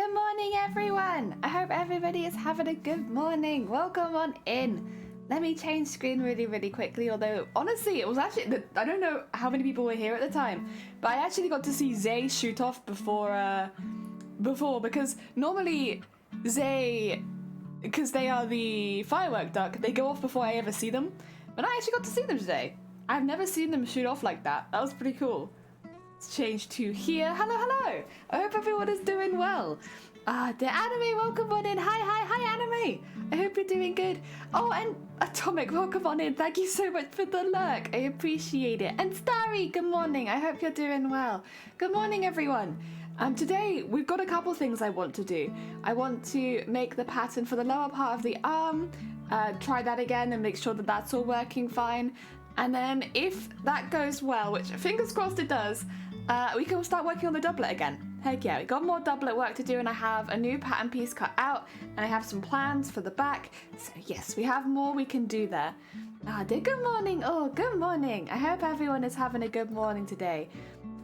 Good morning, everyone. I hope everybody is having a good morning. Welcome on in. Let me change screen really quickly, although honestly it was actually, I don't know how many people were here at the time, but I actually got to see Zay shoot off before because normally Zay, because they are the firework duck, they go off before I ever see them, but I actually got to see them today. I've never seen them shoot off like that. That was pretty cool. Let's change to here. Hello. I hope everyone is doing well. The Anime, welcome on in. Hi, Anime. I hope you're doing good. Oh, and Atomic, welcome on in. Thank you so much for the lurk. I appreciate it. And Starry, good morning. I hope you're doing well. Good morning, everyone. Today, we've got a couple things I want to do. I want to make the pattern for the lower part of the arm, try that again and make sure that that's all working fine. And then if that goes well, which fingers crossed it does, we can start working on the doublet again. Heck yeah, we got more doublet work to do and I have a new pattern piece cut out and I have some plans for the back. So yes, we have more we can do there. Good morning. Oh, good morning. I hope everyone is having a good morning today.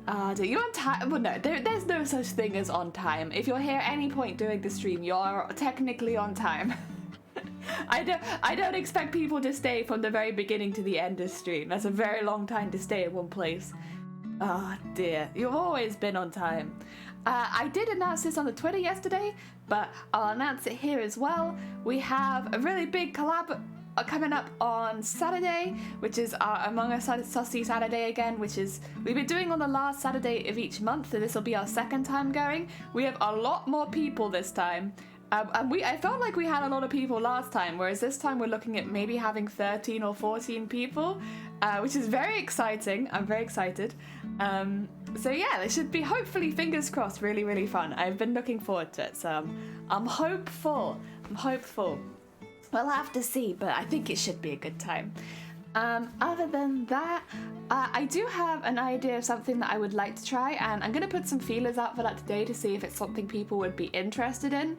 Are you on time? Well, no, there's no such thing as on time. If you're here at any point during the stream, you're technically on time. I don't expect people to stay from the very beginning to the end of stream. That's a very long time to stay in one place. Oh dear, you've always been on time. I did announce this on the Twitter yesterday, but I'll announce it here as well. We have a really big collab coming up on Saturday, which is our Among Us Sussy Saturday again, which is we've been doing on the last Saturday of each month, so this will be our second time going. We have a lot more people this time. I felt like we had a lot of people last time, whereas this time we're looking at maybe having 13 or 14 people, which is very exciting. I'm very excited. So yeah, it should be, hopefully, fingers crossed, really fun. I've been looking forward to it, so I'm hopeful. We'll have to see, but I think it should be a good time. Other than that, I do have an idea of something that I would like to try, and I'm going to put some feelers out for that today to see if it's something people would be interested in.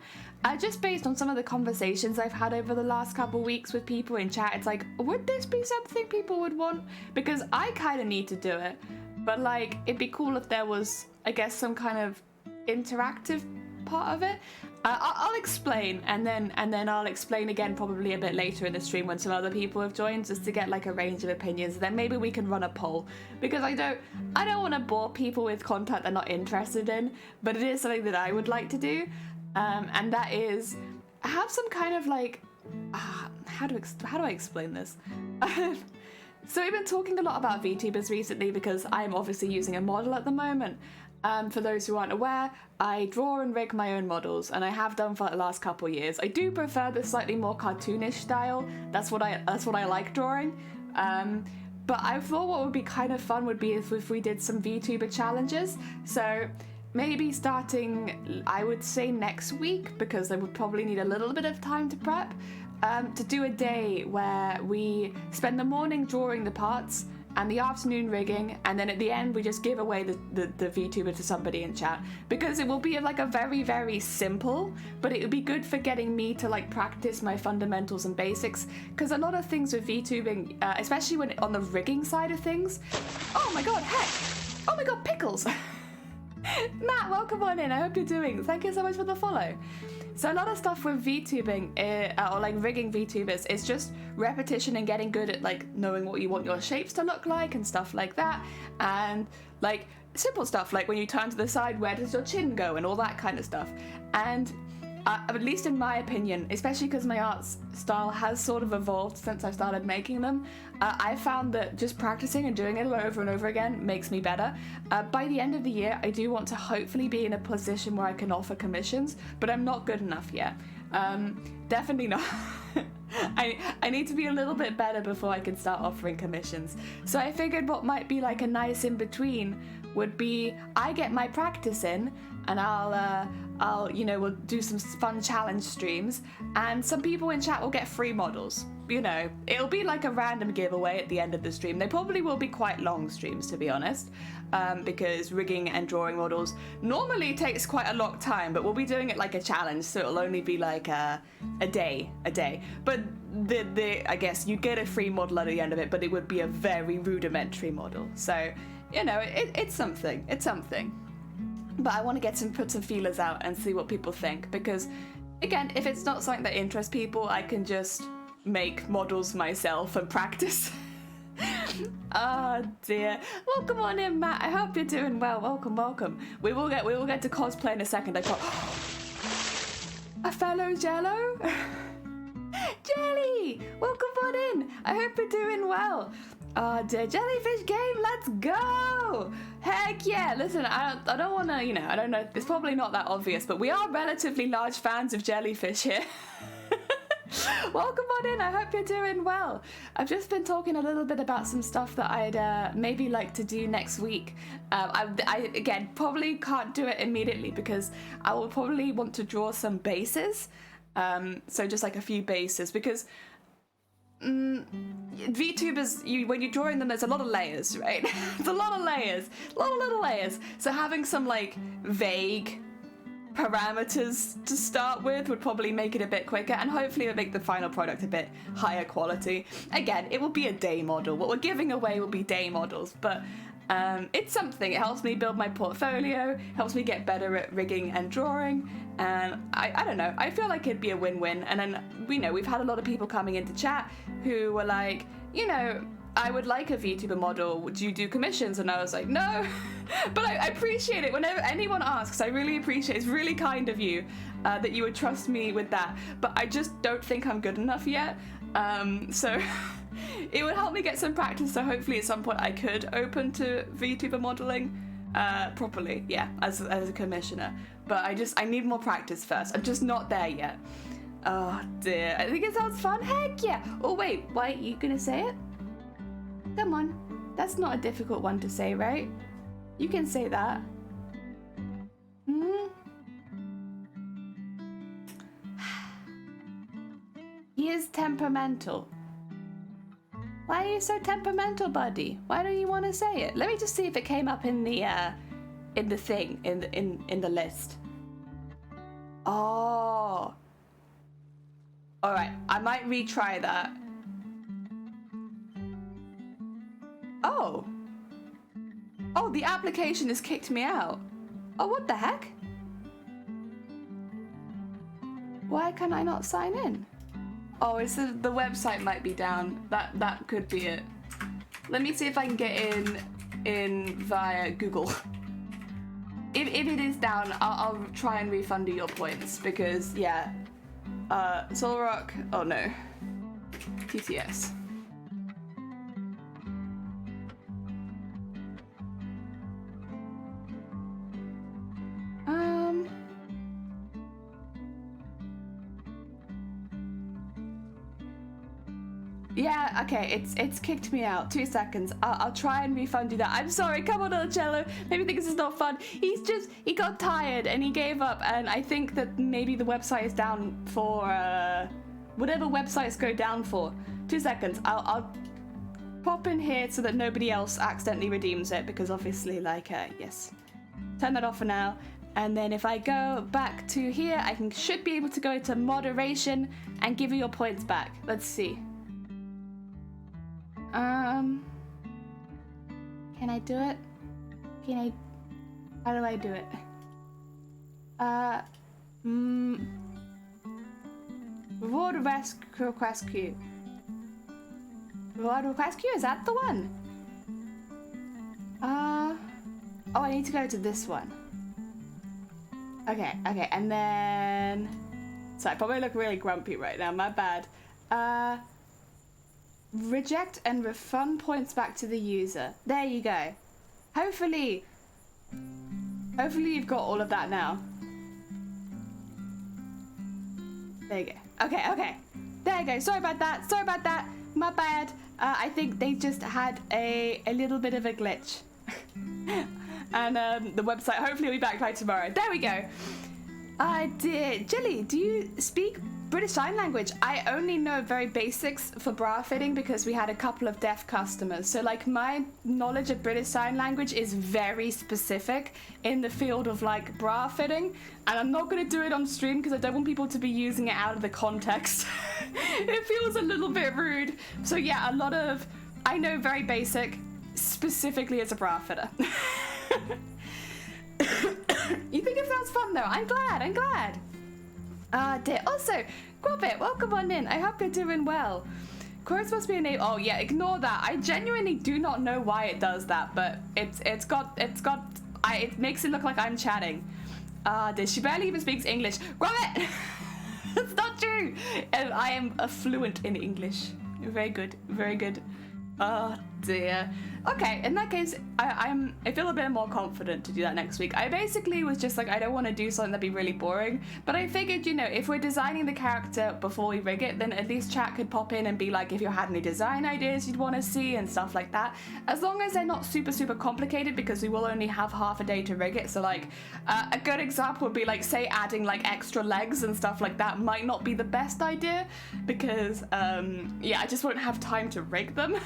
Just based on some of the conversations I've had over the last couple weeks with people in chat, it's like, would this be something people would want? Because I kind of need to do it, but like, it'd be cool if there was, I guess, some kind of interactive part of it. I'll explain, and then I'll explain again probably a bit later in the stream when some other people have joined, just to get like a range of opinions. Then maybe we can run a poll, because I don't want to bore people with content they're not interested in, but it is something that I would like to do, and that is have some kind of like how do I explain this? So we've been talking a lot about VTubers recently because I'm obviously using a model at the moment. For those who aren't aware, I draw and rig my own models, and I have done for the last couple years. I do prefer the slightly more cartoonish style. That's what I like drawing. But I thought what would be kind of fun would be if we did some VTuber challenges. So maybe starting, I would say next week, because I would probably need a little bit of time to prep, to do a day where we spend the morning drawing the parts and the afternoon rigging, and then at the end we just give away the VTuber to somebody in chat, because it will be like a very simple, but it would be good for getting me to like practice my fundamentals and basics, because a lot of things with VTubing, especially when on the rigging side of things, oh my god, pickles. Matt, welcome on in. I hope you're doing. Thank you so much for the follow. So a lot of stuff with VTubing, or like rigging VTubers, is just repetition and getting good at like knowing what you want your shapes to look like and stuff like that. And like simple stuff like when you turn to the side, where does your chin go and all that kind of stuff. And at least in my opinion, especially because my art style has sort of evolved since I started making them, I found that just practicing and doing it over and over again makes me better. By the end of the year, I do want to hopefully be in a position where I can offer commissions, but I'm not good enough yet. Definitely not. I need to be a little bit better before I can start offering commissions. So I figured what might be like a nice in-between would be I get my practice in, and we'll do some fun challenge streams, and some people in chat will get free models. You know, it'll be like a random giveaway at the end of the stream. They probably will be quite long streams, to be honest, because rigging and drawing models normally takes quite a long time, but we'll be doing it like a challenge, so it'll only be like a day. But I guess you get a free model at the end of it, but it would be a very rudimentary model. So, you know, it's something. but I want to put some feelers out and see what people think, because again, if it's not something that interests people, I can just make models myself and practice. Oh dear. Welcome on in, Matt. I hope you're doing well. Welcome. We will get to cosplay in a second. I got a fellow Jello. Jelly, welcome on in. I hope you're doing well. Oh dear, jellyfish game, let's go! Heck yeah! Listen, I don't want to, I don't know. It's probably not that obvious, but we are relatively large fans of jellyfish here. Welcome on in. I hope you're doing well. I've just been talking a little bit about some stuff that I'd maybe like to do next week. I again probably can't do it immediately because I will probably want to draw some bases. So just like a few bases, because VTubers, when you're drawing them, there's a lot of layers, right? It's a lot of layers, a lot of little layers. So having some like vague parameters to start with would probably make it a bit quicker, and hopefully it would make the final product a bit higher quality. Again, it will be a day model. What we're giving away will be day models, but it's something. It helps me build my portfolio, helps me get better at rigging and drawing, and I don't know, I feel like it'd be a win-win. And then we've had a lot of people coming into chat who were like, I would like a VTuber model, would you do commissions? And I was like, no. But I appreciate it whenever anyone asks. I really appreciate it. It's really kind of you that you would trust me with that, but I just don't think I'm good enough yet. So it would help me get some practice, so hopefully at some point I could open to VTuber modeling properly, yeah, as a commissioner. But I need more practice first. I'm just not there yet. Oh dear, I think it sounds fun. Heck yeah. Oh wait, why are you gonna say it? Come on, that's not a difficult one to say, right? You can say that. He is temperamental. Why are you so temperamental, buddy? Why don't you want to say it? Let me just see if it came up in the thing, in the list. Oh. All right, I might retry that. Oh. Oh, the application has kicked me out. Oh, what the heck? Why can I not sign in? Oh, it's the website might be down. That could be it. Let me see if I can get in via Google. If it is down, I'll try and refund you your points, because yeah. Solrock. Oh no. TTS. Yeah, okay, it's kicked me out. 2 seconds. I'll try and refund you that. I'm sorry, come on, Cello. Maybe think this is not fun. He got tired and he gave up, and I think that maybe the website is down for whatever websites go down for. 2 seconds. I'll pop in here so that nobody else accidentally redeems it, because obviously, like, yes. Turn that off for now. And then if I go back to here, I should be able to go into moderation and give you your points back. Let's see. Can I do it? How do I do it? Reward rescue. Reward rescue, is that the one? Oh, I need to go to this one. Okay, and then... So I probably look really grumpy right now, my bad. Reject and refund points back to the user. There you go. Hopefully you've got all of that now. There you go. Okay. There you go. Sorry about that. My bad. I think they just had a little bit of a glitch. And the website hopefully will be back by tomorrow. There we go. Dear Jilly, do you speak British Sign Language? I only know very basics for bra fitting because we had a couple of deaf customers. So like my knowledge of British Sign Language is very specific in the field of like bra fitting. And I'm not going to do it on stream because I don't want people to be using it out of the context. It feels a little bit rude. So yeah, I know very basic, specifically as a bra fitter. You think it sounds fun though? I'm glad. Dear. Also, Quabbit, welcome on in. I hope you're doing well. Quotes must be a name. Oh yeah, ignore that. I genuinely do not know why it does that, but it makes it look like I'm chatting. She barely even speaks English. Quabbit! That's not true. I am fluent in English. Very good, very good. Oh dear. Okay, in that case, I feel a bit more confident to do that next week. I basically was just like, I don't want to do something that'd be really boring, but I figured, you know, if we're designing the character before we rig it, then at least chat could pop in and be like, if you had any design ideas you'd want to see and stuff like that. As long as they're not super complicated, because we will only have half a day to rig it. So like, a good example would be like, say adding like extra legs and stuff like that might not be the best idea, because yeah, I just won't have time to rig them.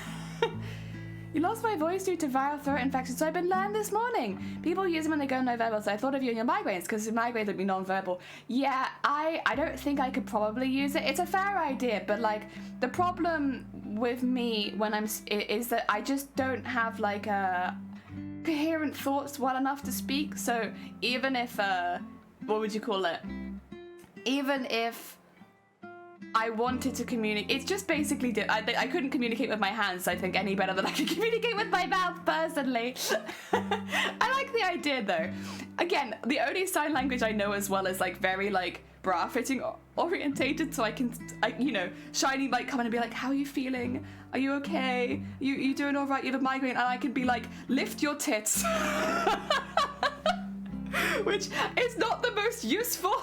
You lost my voice due to viral throat infection, so I've been learned this morning. People use them when they go non-verbal, so I thought of you and your migraines, because your migraines would be non-verbal. Yeah, I don't think I could probably use it. It's a fair idea, but like, the problem with me when is that I just don't have like coherent thoughts well enough to speak, so even if, what would you call it? Even if I wanted to communicate, it's just basically, I couldn't communicate with my hands, I think, any better than I could communicate with my mouth, personally. I like the idea, though. Again, the only sign language I know as well is, like, very, like, bra fitting orientated, so I can, you know, Shiny might come in and be like, how are you feeling? Are you okay? You doing all right? You have a migraine? And I can be like, lift your tits. Which is not the most useful.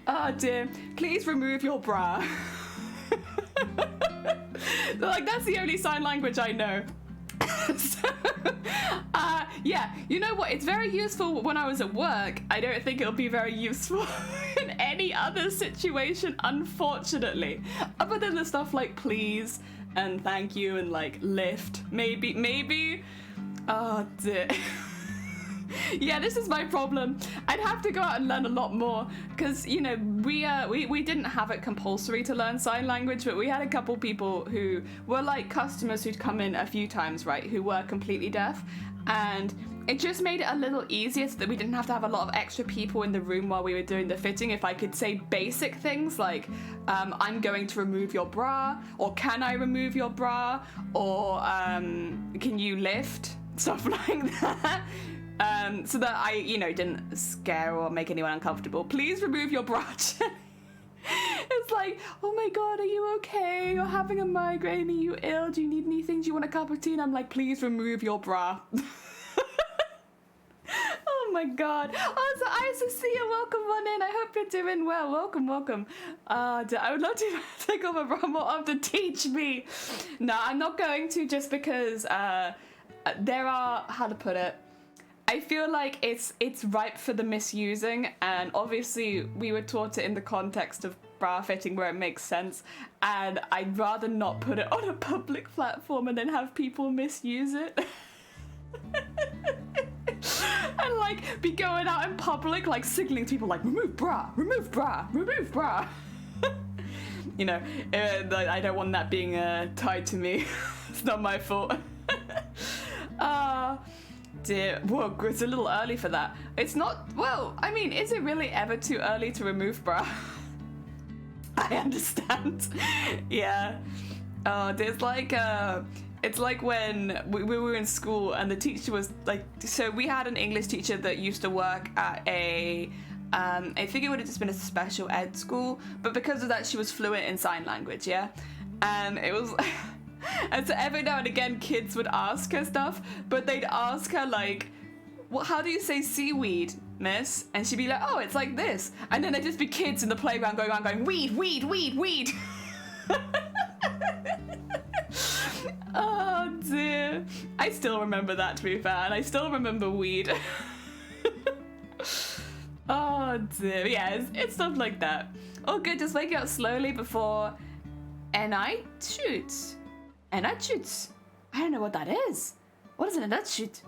Oh dear, please remove your bra. Like, that's the only sign language I know. So, yeah, you know what? It's very useful when I was at work. I don't think it'll be very useful in any other situation, unfortunately. Other than the stuff like please and thank you and like lift, maybe. Oh dear. Yeah, this is my problem. I'd have to go out and learn a lot more, because, you know, we didn't have it compulsory to learn sign language, but we had a couple people who were like customers who'd come in a few times, right, who were completely deaf, and it just made it a little easier so that we didn't have to have a lot of extra people in the room while we were doing the fitting. If I could say basic things like, I'm going to remove your bra, or can I remove your bra, or can you lift, stuff like that. So that I, you know, didn't scare or make anyone uncomfortable. Please remove your bra. It's like, oh my god, are you okay? You're having a migraine, are you ill? Do you need anything? Do you want a cup of tea? And I'm like, please remove your bra. Oh my god. Also, Isacia, welcome on in. I hope you're doing well. Welcome. I would love to take off a bra more often. Teach me. No, I'm not going to, just because there are, how to put it, I feel like it's ripe for the misusing, and obviously we were taught it in the context of bra fitting where it makes sense, and I'd rather not put it on a public platform and then have people misuse it. And like be going out in public like signaling to people like, remove bra, remove bra, remove bra. You know, I don't want that being tied to me. It's not my fault. Dear, whoa, it's a little early for that. It's not, well, I mean, is it really ever too early to remove bra? I understand. Yeah. There's like, it's like when we were in school and the teacher was like, so we had an English teacher that used to work at I think it would have just been a special ed school, but because of that she was fluent in sign language, yeah? And it was... And so every now and again kids would ask her stuff, but they'd ask her like, well, how do you say seaweed, miss? And she'd be like, oh, it's like this. And then there'd just be kids in the playground going around going, weed, weed, weed, weed. Oh dear. I still remember that, to be fair, and I still remember weed. Oh dear. Yeah, it's stuff like that. Oh good, just wake up slowly before night shoots. A night shoots? I don't know what that is. What is a night shoot?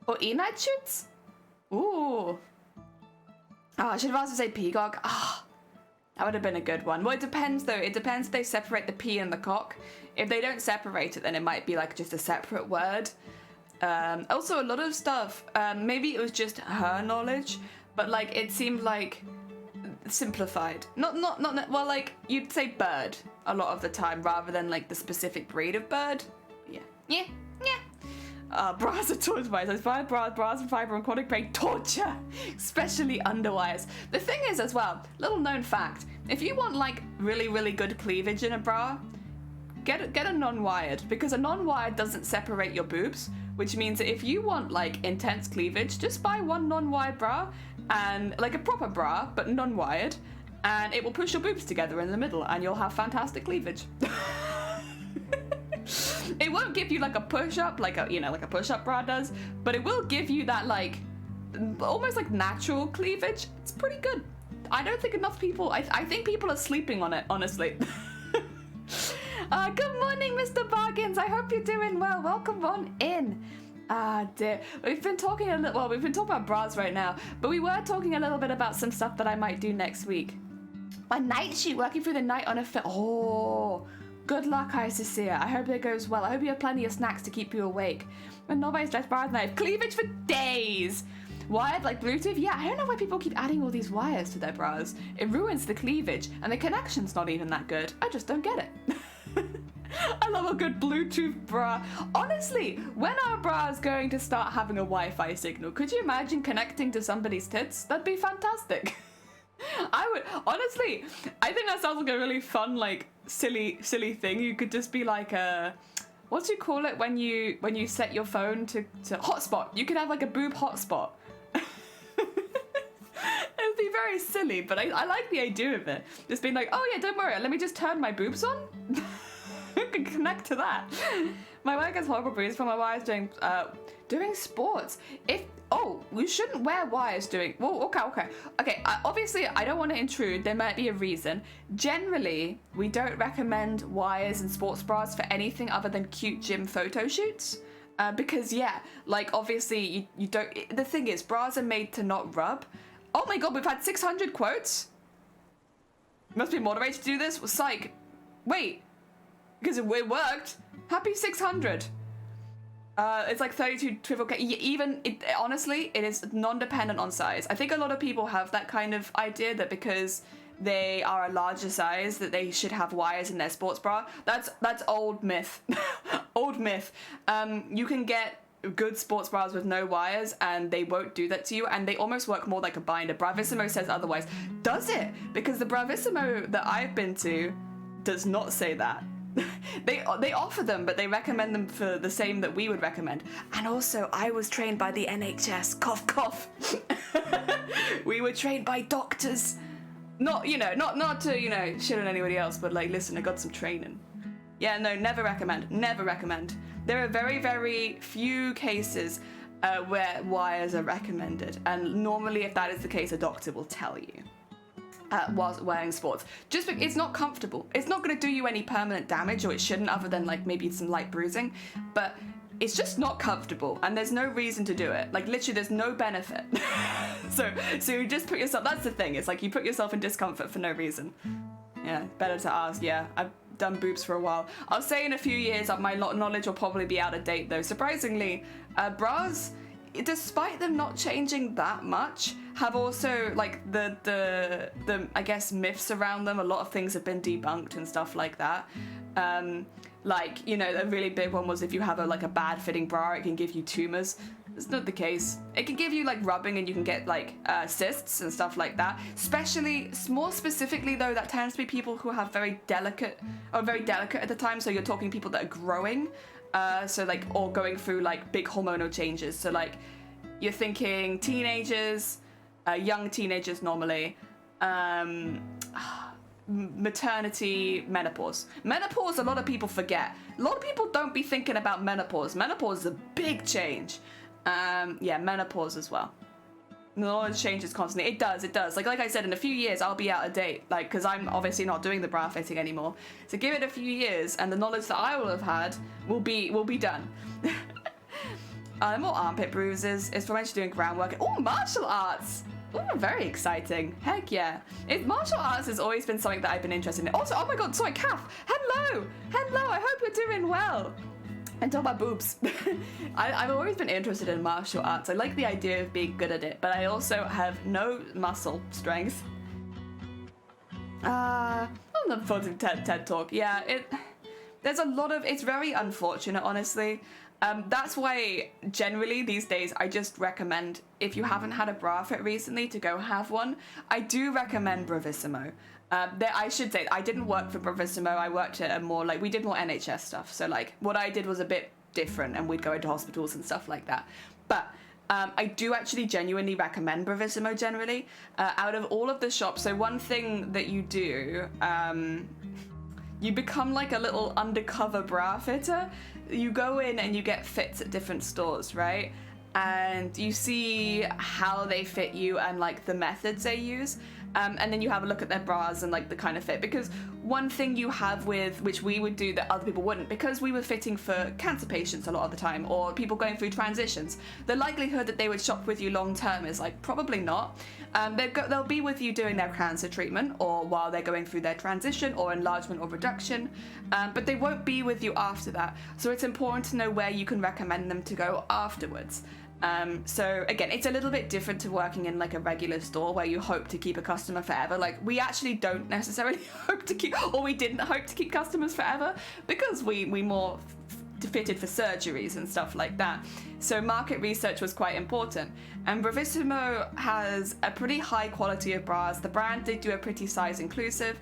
Or night shoots? Ooh. Oh, I should have asked to say peacock. Ah, that would have been a good one. Well, it depends though. It depends if they separate the pea and the cock. If they don't separate it, then it might be like just a separate word. Also, a lot of stuff, maybe it was just her knowledge, but like it seemed like simplified. Not well, like you'd say bird a lot of the time rather than like the specific breed of bird. Yeah. Bras are torture devices. Bras and fiber and chronic pain torture, especially underwires. The thing is as well, little known fact, if you want like really good cleavage in a bra, get a non-wired, because a non-wired doesn't separate your boobs, which means that if you want like intense cleavage, just buy one non-wired bra, and like a proper bra but non-wired, and it will push your boobs together in the middle and you'll have fantastic cleavage. It won't give you like a push-up, like a like a push-up bra does, but it will give you that like almost like natural cleavage. It's pretty good. I don't think enough people, I think people are sleeping on it, honestly. Good morning, Mr. Bargains. I hope you're doing well. Welcome on in. Dear. We've been talking about bras right now, but we were talking a little bit about some stuff that I might do next week. My night shoot, working through the night on a film. Oh, good luck, Isacia. I hope it goes well. I hope you have plenty of snacks to keep you awake. When nobody's dressed bras and I have cleavage for days. Wired like Bluetooth? Yeah, I don't know why people keep adding all these wires to their bras. It ruins the cleavage, and the connection's not even that good. I just don't get it. I love a good Bluetooth bra. Honestly, when our bra is going to start having a Wi-Fi signal, could you imagine connecting to somebody's tits? That'd be fantastic. I would, honestly, I think that sounds like a really fun, like, silly thing. You could just be like a, what do you call it when you set your phone to hotspot? You could have like a boob hotspot. It would be very silly, but I like the idea of it. Just being like, oh yeah, don't worry, let me just turn my boobs on. Who can connect to that? My work has horrible bruises from my wires doing sports. You shouldn't wear wires doing. Well, okay. Obviously, I don't want to intrude. There might be a reason. Generally, we don't recommend wires and sports bras for anything other than cute gym photo shoots. Because yeah, like obviously you don't. The thing is, bras are made to not rub. Oh my god, we've had 600 quotes. Must be motivated to do this. Well, psych. Wait. Because it worked. Happy 600. It's like 32 triple K. Honestly, it is non-dependent on size. I think a lot of people have that kind of idea that because they are a larger size that they should have wires in their sports bra. That's old myth. Old myth. You can get good sports bras with no wires and they won't do that to you, and they almost work more like a binder. Bravissimo says otherwise. Does it? Because the Bravissimo that I've been to does not say that. They offer them, but they recommend them for the same that we would recommend. And also, I was trained by the NHS. Cough, cough. We were trained by doctors. Not to, shit on anybody else, but like, listen, I got some training. Yeah, no, never recommend. Never recommend. There are very, very few cases where wires are recommended. And normally, if that is the case, a doctor will tell you. Whilst wearing sports. Just because it's not comfortable. It's not going to do you any permanent damage, or it shouldn't, other than like maybe some light bruising, but it's just not comfortable and there's no reason to do it. Like literally there's no benefit. so you just put yourself, that's the thing, it's like you put yourself in discomfort for no reason. Yeah, better to ask. Yeah, I've done boobs for a while. I'll say in a few years my knowledge will probably be out of date though. Surprisingly, bras, despite them not changing that much, have also like the I guess myths around them. A lot of things have been debunked and stuff like that. Like, a really big one was if you have a bad fitting bra, it can give you tumors. It's not the case. It can give you like rubbing and you can get like cysts and stuff like that. More specifically though, that tends to be people who have very delicate at the time. So you're talking people that are growing. So like, or going through like big hormonal changes. So like, you're thinking teenagers, young teenagers normally, maternity, menopause. Menopause, a lot of people forget. A lot of people don't be thinking about menopause. Menopause is a big change. Yeah, menopause as well. Knowledge changes constantly. It does. Like I said, in a few years, I'll be out of date. Like, because I'm obviously not doing the bra fitting anymore. So give it a few years, and the knowledge that I will have had will be done. More armpit bruises. It's from actually doing groundwork. Oh, martial arts. Oh, very exciting. Heck yeah. Martial arts has always been something that I've been interested in. Also, oh my god, sorry, Kath. Hello. I hope you're doing well. Until my boobs. I've always been interested in martial arts. I like the idea of being good at it, but I also have no muscle strength. I'm not for TED Talk. Yeah, there's a lot of, it's very unfortunate, honestly. That's why generally these days I just recommend, if you haven't had a bra fit recently, to go have one. I do recommend Bravissimo. I should say, I didn't work for Bravissimo. I worked at a more, like, we did more NHS stuff. So, like, what I did was a bit different, and we'd go into hospitals and stuff like that. But I do actually genuinely recommend Bravissimo generally. Out of all of the shops, so one thing that you do, you become like a little undercover bra fitter. You go in and you get fits at different stores, right? And you see how they fit you and like the methods they use. And then you have a look at their bras and like the kind of fit, because one thing you have with, which we would do that other people wouldn't, because we were fitting for cancer patients a lot of the time, or people going through transitions, the likelihood that they would shop with you long term is like probably not. They'll be with you doing their cancer treatment or while they're going through their transition or enlargement or reduction, but they won't be with you after that. So it's important to know where you can recommend them to go afterwards. So again, it's a little bit different to working in like a regular store where you hope to keep a customer forever. Like, we actually don't necessarily hope to keep, or we didn't hope to keep customers forever, because we more fitted for surgeries and stuff like that. So market research was quite important. And Bravissimo has a pretty high quality of bras. The brand did do a pretty size inclusive.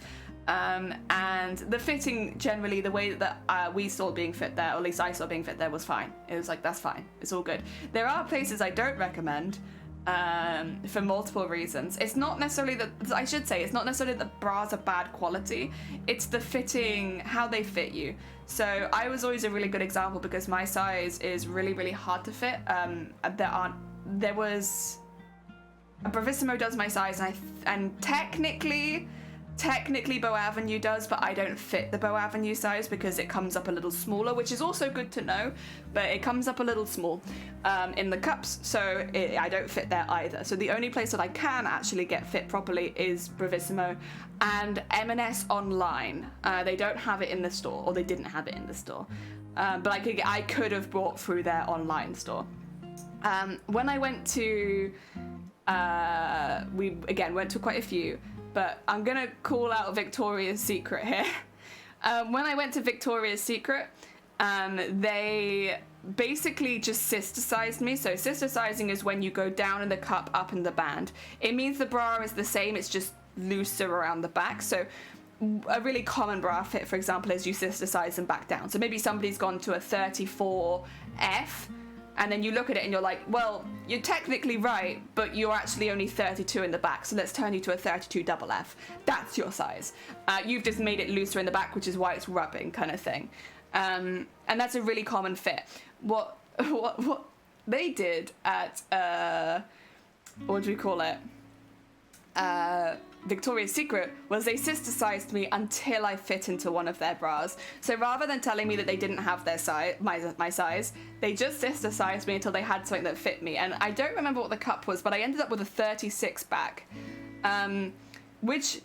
And the fitting, generally, the way that we saw being fit there, or at least I saw being fit there, was fine. It was like, that's fine. It's all good. There are places I don't recommend for multiple reasons. It's not necessarily that, I should say, it's not necessarily that bras are bad quality. It's the fitting, how they fit you. So I was always a really good example because my size is really, really hard to fit. There was, Bravissimo does my size, and technically Bow Avenue does, but I don't fit the Bow Avenue size because it comes up a little smaller, which is also good to know, but it comes up a little small in the cups, so I don't fit there either. So the only place that I can actually get fit properly is Bravissimo and M&S online. They don't have it in the store, or they didn't have it in the store, but I could have bought through their online store. When I went to, we again went to quite a few, but I'm gonna call out Victoria's Secret here. When I went to Victoria's Secret, they basically just sister sized me. So sister sizing is when you go down in the cup, up in the band. It means the bra is the same, it's just looser around the back. So a really common bra fit, for example, is you sister size them back down. So maybe somebody's gone to a 34F, and then you look at it and you're like, well, you're technically right, but you're actually only 32 in the back, so let's turn you to a 32FF. That's your size. You've just made it looser in the back, which is why it's rubbing, kind of thing. And that's a really common fit. What they did at, what do we call it? Victoria's Secret was they sister sized me until I fit into one of their bras. So rather than telling me that they didn't have their size, my size, they just sister sized me until they had something that fit me. And I don't remember what the cup was, but I ended up with a 36 back, which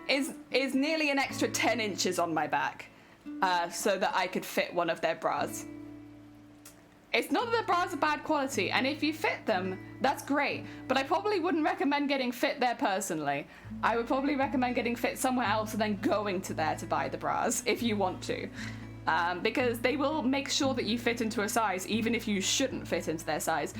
is nearly an extra 10 inches on my back, so that I could fit one of their bras. It's not that the bras are bad quality, and if you fit them, that's great, but I probably wouldn't recommend getting fit there personally. I would probably recommend getting fit somewhere else and then going to there to buy the bras if you want to, because they will make sure that you fit into a size even if you shouldn't fit into their size.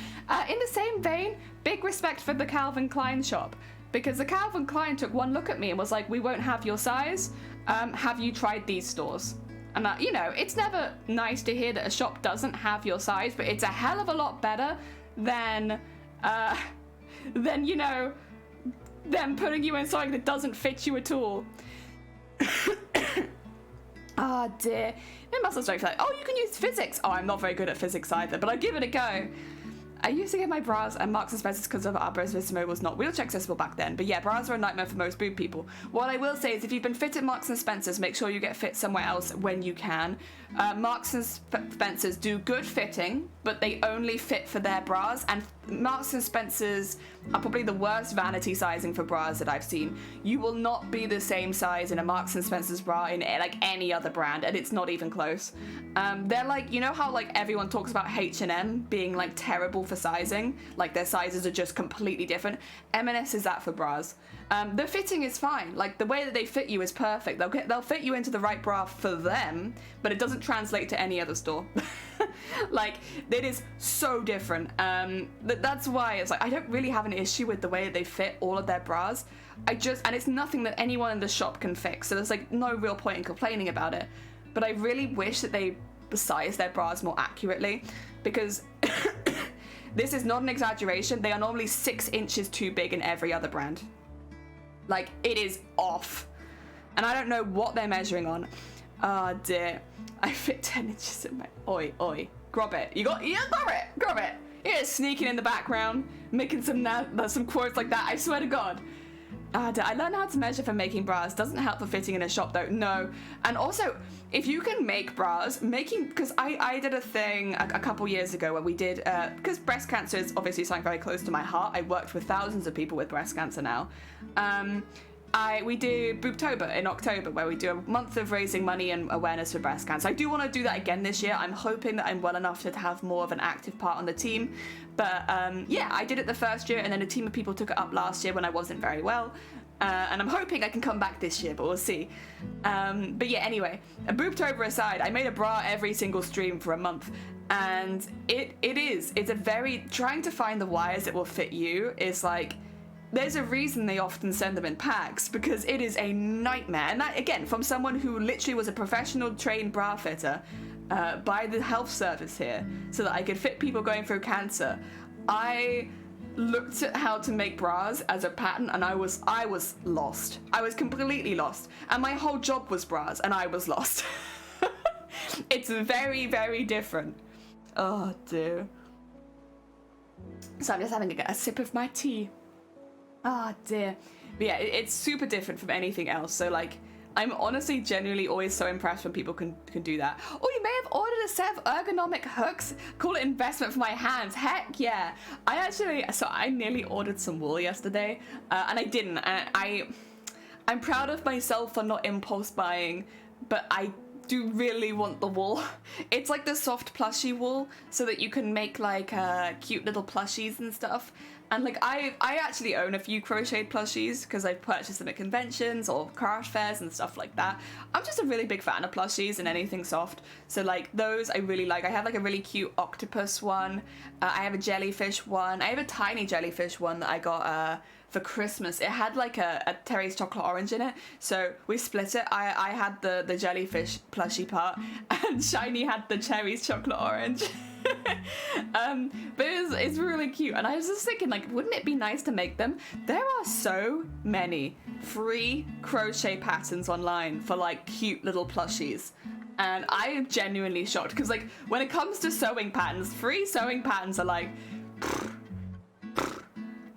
In the same vein, big respect for the Calvin Klein shop, because the Calvin Klein took one look at me and was like, we won't have your size, have you tried these stores? And you know, it's never nice to hear that a shop doesn't have your size, but it's a hell of a lot better than you know, them putting you in something that doesn't fit you at all. Ah, dear. No muscle strength. Like, oh, you can use physics. Oh, I'm not very good at physics either, but I'll give it a go. I used to get my bras and Marks and Spencer's because of our Bravissimo was not wheelchair accessible back then. But yeah, bras are a nightmare for most boob people. What I will say is if you've been fit at Marks and Spencer's, make sure you get fit somewhere else when you can. Marks and Spencer's do good fitting, but they only fit for their bras. And Marks and Spencer's are probably the worst vanity sizing for bras that I've seen. You will not be the same size in a Marks and Spencer's bra in like any other brand, and it's not even close. They're like, you know how like everyone talks about H&M being like terrible for sizing, like their sizes are just completely different. M&S is that for bras. The fitting is fine, like the way that they fit you is perfect. They'll fit you into the right bra for them, but it doesn't translate to any other store. Like it is so different. That's why it's like I don't really have an issue with the way that they fit all of their bras. And it's nothing that anyone in the shop can fix, so there's like no real point in complaining about it. But I really wish that they size their bras more accurately, because this is not an exaggeration. They are normally 6 inches too big in every other brand. Like, it is off. And I don't know what they're measuring on. Oh dear. I fit 10 inches in my... Oi. Grab it. Grab it. You're just sneaking in the background, making some quotes like that. I swear to God. I learned how to measure for making bras. Doesn't help for fitting in a shop though. No. And also, if you can make bras, because I did a thing a couple years ago where we did, because breast cancer is obviously something very close to my heart. I worked with thousands of people with breast cancer now. We do Boobtober in October, where we do a month of raising money and awareness for breast cancer. I do want to do that again this year. I'm hoping that I'm well enough to have more of an active part on the team. But yeah, I did it the first year, and then a team of people took it up last year when I wasn't very well. And I'm hoping I can come back this year, but we'll see. But yeah, anyway, Boobtober aside, I made a bra every single stream for a month. And it's a very, trying to find the wires that will fit you is like, there's a reason they often send them in packs, because it is a nightmare. And that, again, from someone who literally was a professional trained bra fitter by the health service here, so that I could fit people going through cancer. I looked at how to make bras as a pattern, and I was lost. I was completely lost. And my whole job was bras, and I was lost. It's very, very different. Oh, dear. So I'm just having a sip of my tea. Oh dear. But yeah, it's super different from anything else. So like, I'm honestly genuinely always so impressed when people can do that. Oh, you may have ordered a set of ergonomic hooks. Call it investment for my hands. Heck yeah. I nearly ordered some wool yesterday, and I didn't. And I'm proud of myself for not impulse buying, but I do really want the wool. It's like the soft plushy wool, so that you can make like cute little plushies and stuff. And like I actually own a few crocheted plushies because I've purchased them at conventions or craft fairs and stuff like that. I'm just a really big fan of plushies and anything soft. So like those I really like. I have like a really cute octopus one. I have a jellyfish one. I have a tiny jellyfish one that I got for Christmas. It had like a Terry's chocolate orange in it, so we split it. I had the jellyfish plushie part, and Shiny had the Cherry's chocolate orange. But it's really cute, and I was just thinking, like, wouldn't it be nice to make them? There are so many free crochet patterns online for like cute little plushies, and I am genuinely shocked, because like when it comes to sewing patterns, free sewing patterns are like,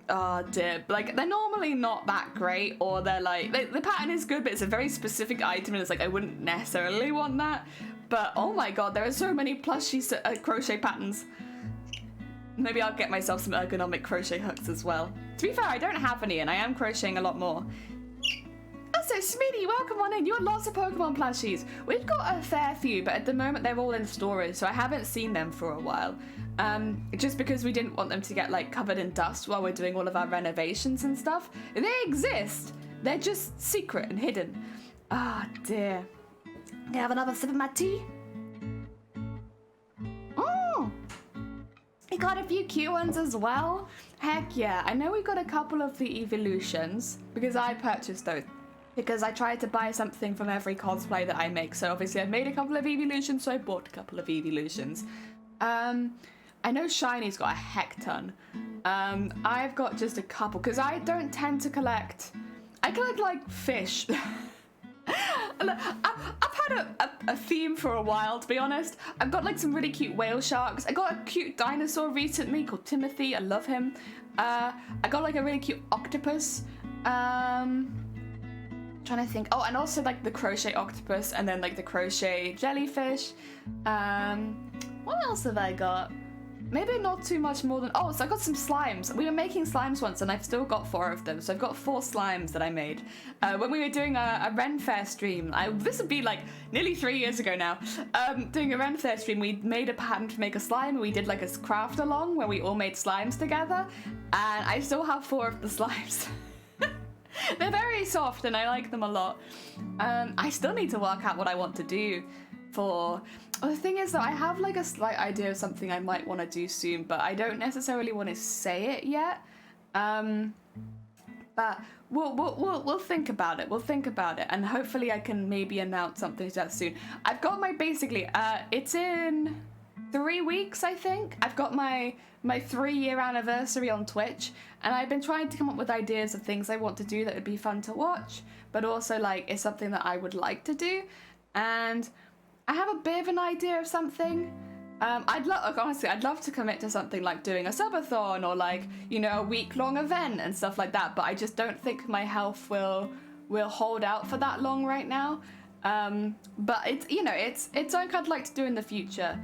oh dear, like they're normally not that great, or they're like the pattern is good, but it's a very specific item, and it's like I wouldn't necessarily want that. But oh my god, there are so many plushy crochet patterns. Maybe I'll get myself some ergonomic crochet hooks as well. To be fair, I don't have any, and I am crocheting a lot more. Also, Smitty, welcome on in. You have lots of Pokemon plushies. We've got a fair few, but at the moment they're all in storage, so I haven't seen them for a while. Just because we didn't want them to get like covered in dust while we're doing all of our renovations and stuff. They exist. They're just secret and hidden. Ah, dear. Can I have another sip of my tea? We got a few cute ones as well. Heck yeah. I know we got a couple of the evolutions, because I purchased those. Because I tried to buy something from every cosplay that I make. So obviously I've made a couple of evolutions, so I bought a couple of evolutions. I know Shiny's got a heck ton. I've got just a couple, because I don't tend to collect... I collect like fish. I've had a theme for a while, to be honest. I've got like some really cute whale sharks. I got a cute dinosaur recently called Timothy. I love him. I got like a really cute octopus. Trying to think. Oh, and also like the crochet octopus, and then like the crochet jellyfish. What else have I got? maybe not too much more than, oh, so I got some slimes. We were making slimes once and I've still got 4 of them. So I've got 4 slimes that I made. When we were doing a Ren Fair stream, this would be like nearly 3 years ago now, doing a Ren Fair stream, we made a pattern to make a slime and we did like a craft along where we all made slimes together. And I still have 4 of the slimes. They're very soft and I like them a lot. I still need to work out what I want to do for... Well, the thing is that I have like a slight idea of something I might want to do soon, but I don't necessarily want to say it yet. But we'll think about it. We'll think about it, and hopefully I can maybe announce something to that soon. I've got my it's in 3 weeks, I think. I've got my 3-year anniversary on Twitch, and I've been trying to come up with ideas of things I want to do that would be fun to watch, but also like it's something that I would like to do, and I have a bit of an idea of something. Honestly, I'd love to commit to something like doing a subathon or like, you know, a week-long event and stuff like that, but I just don't think my health will hold out for that long right now. But it's, you know, it's something I'd like to do in the future.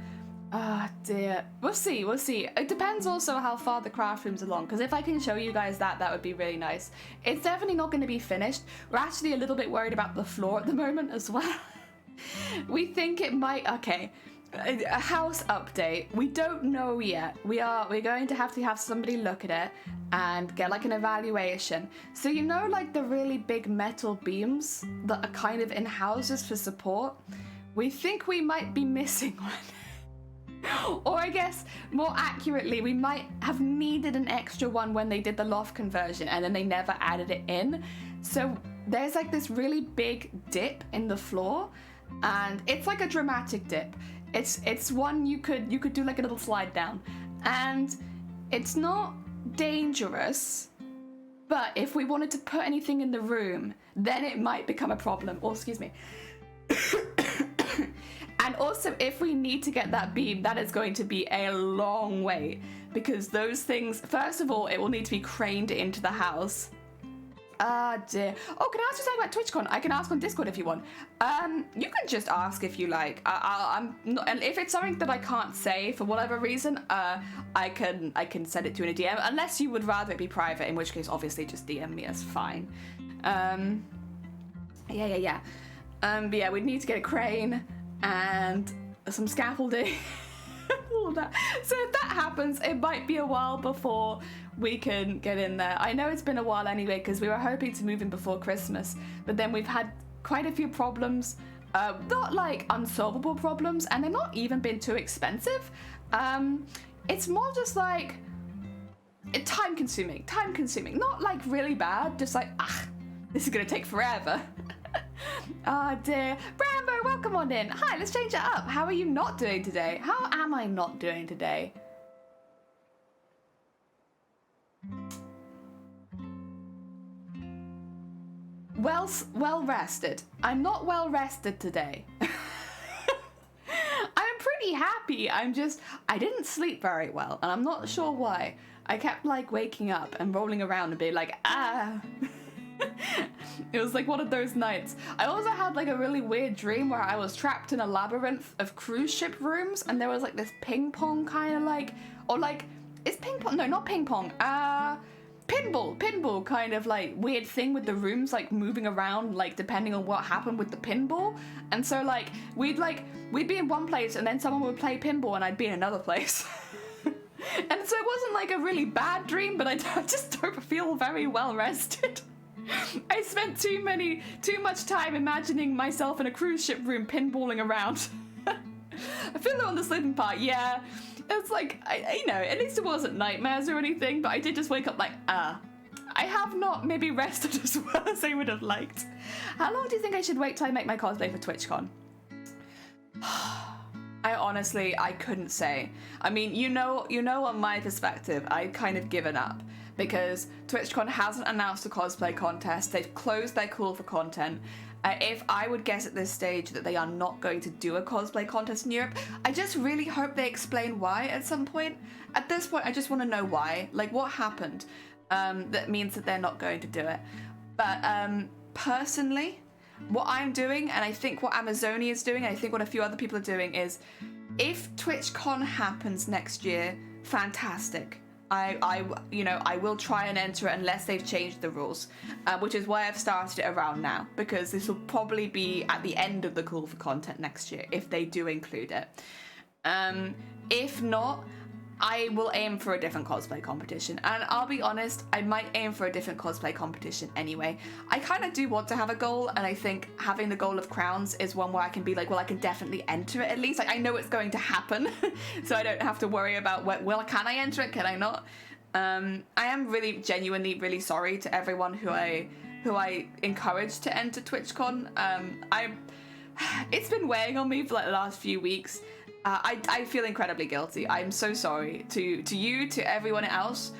Ah, dear. We'll see. It depends also how far the craft room's along, because if I can show you guys that would be really nice. It's definitely not going to be finished. We're actually a little bit worried about the floor at the moment as well. We think it might... Okay. A house update. We don't know yet. We're going to have somebody look at it and get like an evaluation. So you know, like the really big metal beams that are kind of in houses for support? We think we might be missing one. Or I guess more accurately, we might have needed an extra one when they did the loft conversion and then they never added it in. So there's like this really big dip in the floor, and it's like a dramatic dip. It's one you could do like a little slide down, and it's not dangerous, but if we wanted to put anything in the room, then it might become a problem. Oh, excuse me. And also, if we need to get that beam, that is going to be a long wait, because those things, first of all, it will need to be craned into the house. Ah, dear. Oh, can I ask you something about TwitchCon? I can ask on Discord if you want. You can just ask if you like. I'm not, and if it's something that I can't say for whatever reason, I can send it to you in a DM, unless you would rather it be private, in which case, obviously, just DM me. That's fine. Yeah. But yeah, we'd need to get a crane and some scaffolding. All that. So if that happens, it might be a while before we can get in there. I know it's been a while anyway, because we were hoping to move in before Christmas, but then we've had quite a few problems, not like unsolvable problems, and they're not even been too expensive. It's more just like time consuming, not like really bad, just like, this is gonna take forever. Oh dear. Rambo, welcome on in. Hi, let's change it up. How are you not doing today? How am I not doing today? Well rested. I'm not well rested today. I'm pretty happy. I didn't sleep very well, and I'm not sure why. I kept like waking up and rolling around and being like, It was like one of those nights. I also had like a really weird dream where I was trapped in a labyrinth of cruise ship rooms, and there was like this ping pong kind of like, or like, is ping pong? No, not ping pong. Pinball kind of like weird thing with the rooms like moving around like depending on what happened with the pinball. And so like we'd be in one place and then someone would play pinball and I'd be in another place. And so it wasn't like a really bad dream, but I just don't feel very well rested. I spent too much time imagining myself in a cruise ship room pinballing around. I feel it on the sleeping part, yeah. It's like, you know, at least it wasn't nightmares or anything, but I did just wake up like, I have not maybe rested as well as I would have liked. How long do you think I should wait till I make my cosplay for TwitchCon? I couldn't say. I mean, you know, on my perspective, I'd kind of given up, because TwitchCon hasn't announced a cosplay contest. They've closed their call for content. If I would guess at this stage that they are not going to do a cosplay contest in Europe, I just really hope they explain why at some point. At this point, I just want to know why. Like, what happened that means that they're not going to do it. But personally, what I'm doing, and I think what Amazonia is doing, and I think what a few other people are doing, is if TwitchCon happens next year, fantastic. I will try and enter it unless they've changed the rules, which is why I've started it around now, because this will probably be at the end of the call for content next year if they do include it. If not, I will aim for a different cosplay competition, and I'll be honest, I might aim for a different cosplay competition anyway. I kind of do want to have a goal, and I think having the goal of crowns is one where I can be like, well, I can definitely enter it at least. Like, I know it's going to happen, so I don't have to worry about, well, can I enter it, can I not? I am really genuinely really sorry to everyone who I encouraged to enter TwitchCon. It's been weighing on me for like the last few weeks. I feel incredibly guilty. I'm so sorry to you, to everyone else.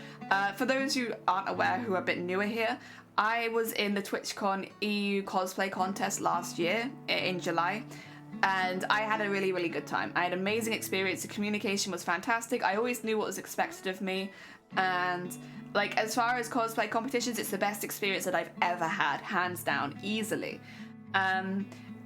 For those who aren't aware, who are a bit newer here, I was in the TwitchCon EU cosplay contest last year in July, and I had a really, really good time. I had an amazing experience. The communication was fantastic. I always knew what was expected of me, and like, as far as cosplay competitions, it's the best experience that I've ever had, hands down, easily.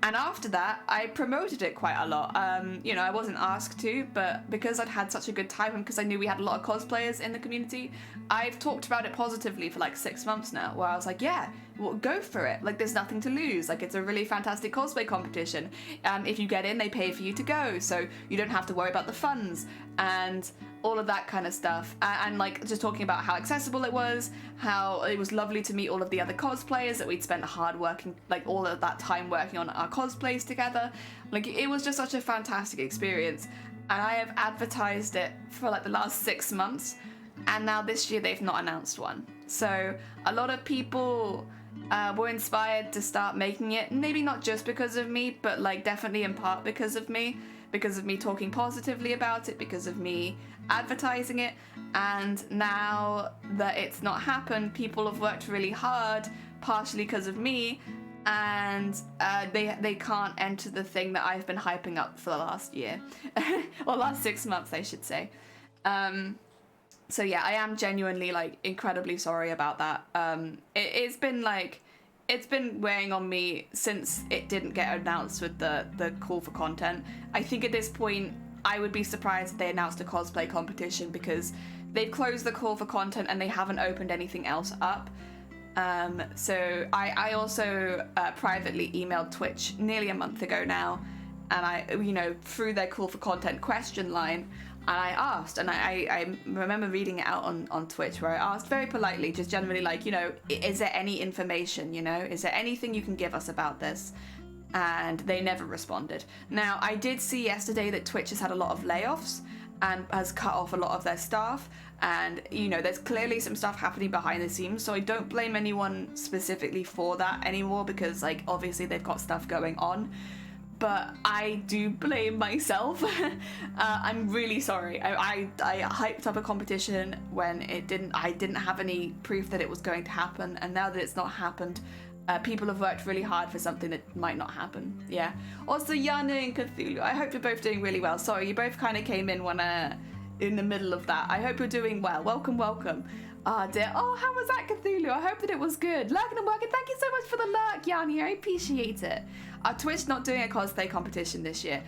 And after that, I promoted it quite a lot. I wasn't asked to, but because I'd had such a good time and because I knew we had a lot of cosplayers in the community, I've talked about it positively for like 6 months now, where I was like, yeah, well, go for it. Like, there's nothing to lose. Like, it's a really fantastic cosplay competition. If you get in, they pay for you to go, so you don't have to worry about the funds and all of that kind of stuff. And like, just talking about how accessible it was, how it was lovely to meet all of the other cosplayers, that we'd spent hard working, like all of that time working on our cosplays together. Like, it was just such a fantastic experience. And I have advertised it for like the last 6 months, and now this year they've not announced one. So a lot of people were inspired to start making it, maybe not just because of me, but like definitely in part because of me talking positively about it, because of me advertising it. And now that it's not happened, people have worked really hard, partially because of me, and they can't enter the thing that I've been hyping up for the last year, or last 6 months, I should say. So yeah, I am genuinely like incredibly sorry about that. It's been weighing on me since it didn't get announced with the call for content. I think at this point, I would be surprised if they announced a cosplay competition, because they've closed the call for content and they haven't opened anything else up. So I also privately emailed Twitch nearly a month ago now, and I, through their call for content question line, and I asked, and I remember reading it out on Twitch, where I asked very politely, just generally like, is there any information, is there anything you can give us about this? And they never responded. Now, I did see yesterday that Twitch has had a lot of layoffs and has cut off a lot of their staff, and there's clearly some stuff happening behind the scenes, so I don't blame anyone specifically for that anymore, because like obviously they've got stuff going on. But I do blame myself. I'm really sorry. I hyped up a competition when I didn't have any proof that it was going to happen, and now that it's not happened, people have worked really hard for something that might not happen. Yeah. Also, Yana and Cthulhu, I hope you're both doing really well. Sorry, you both kind of came in in the middle of that. I hope you're doing well. Welcome, welcome. Oh dear. Oh, how was that, Cthulhu? I hope that it was good. Lurking and working. Thank you so much for the lurk, Yanni. I appreciate it. Are Twitch not doing a cosplay competition this year?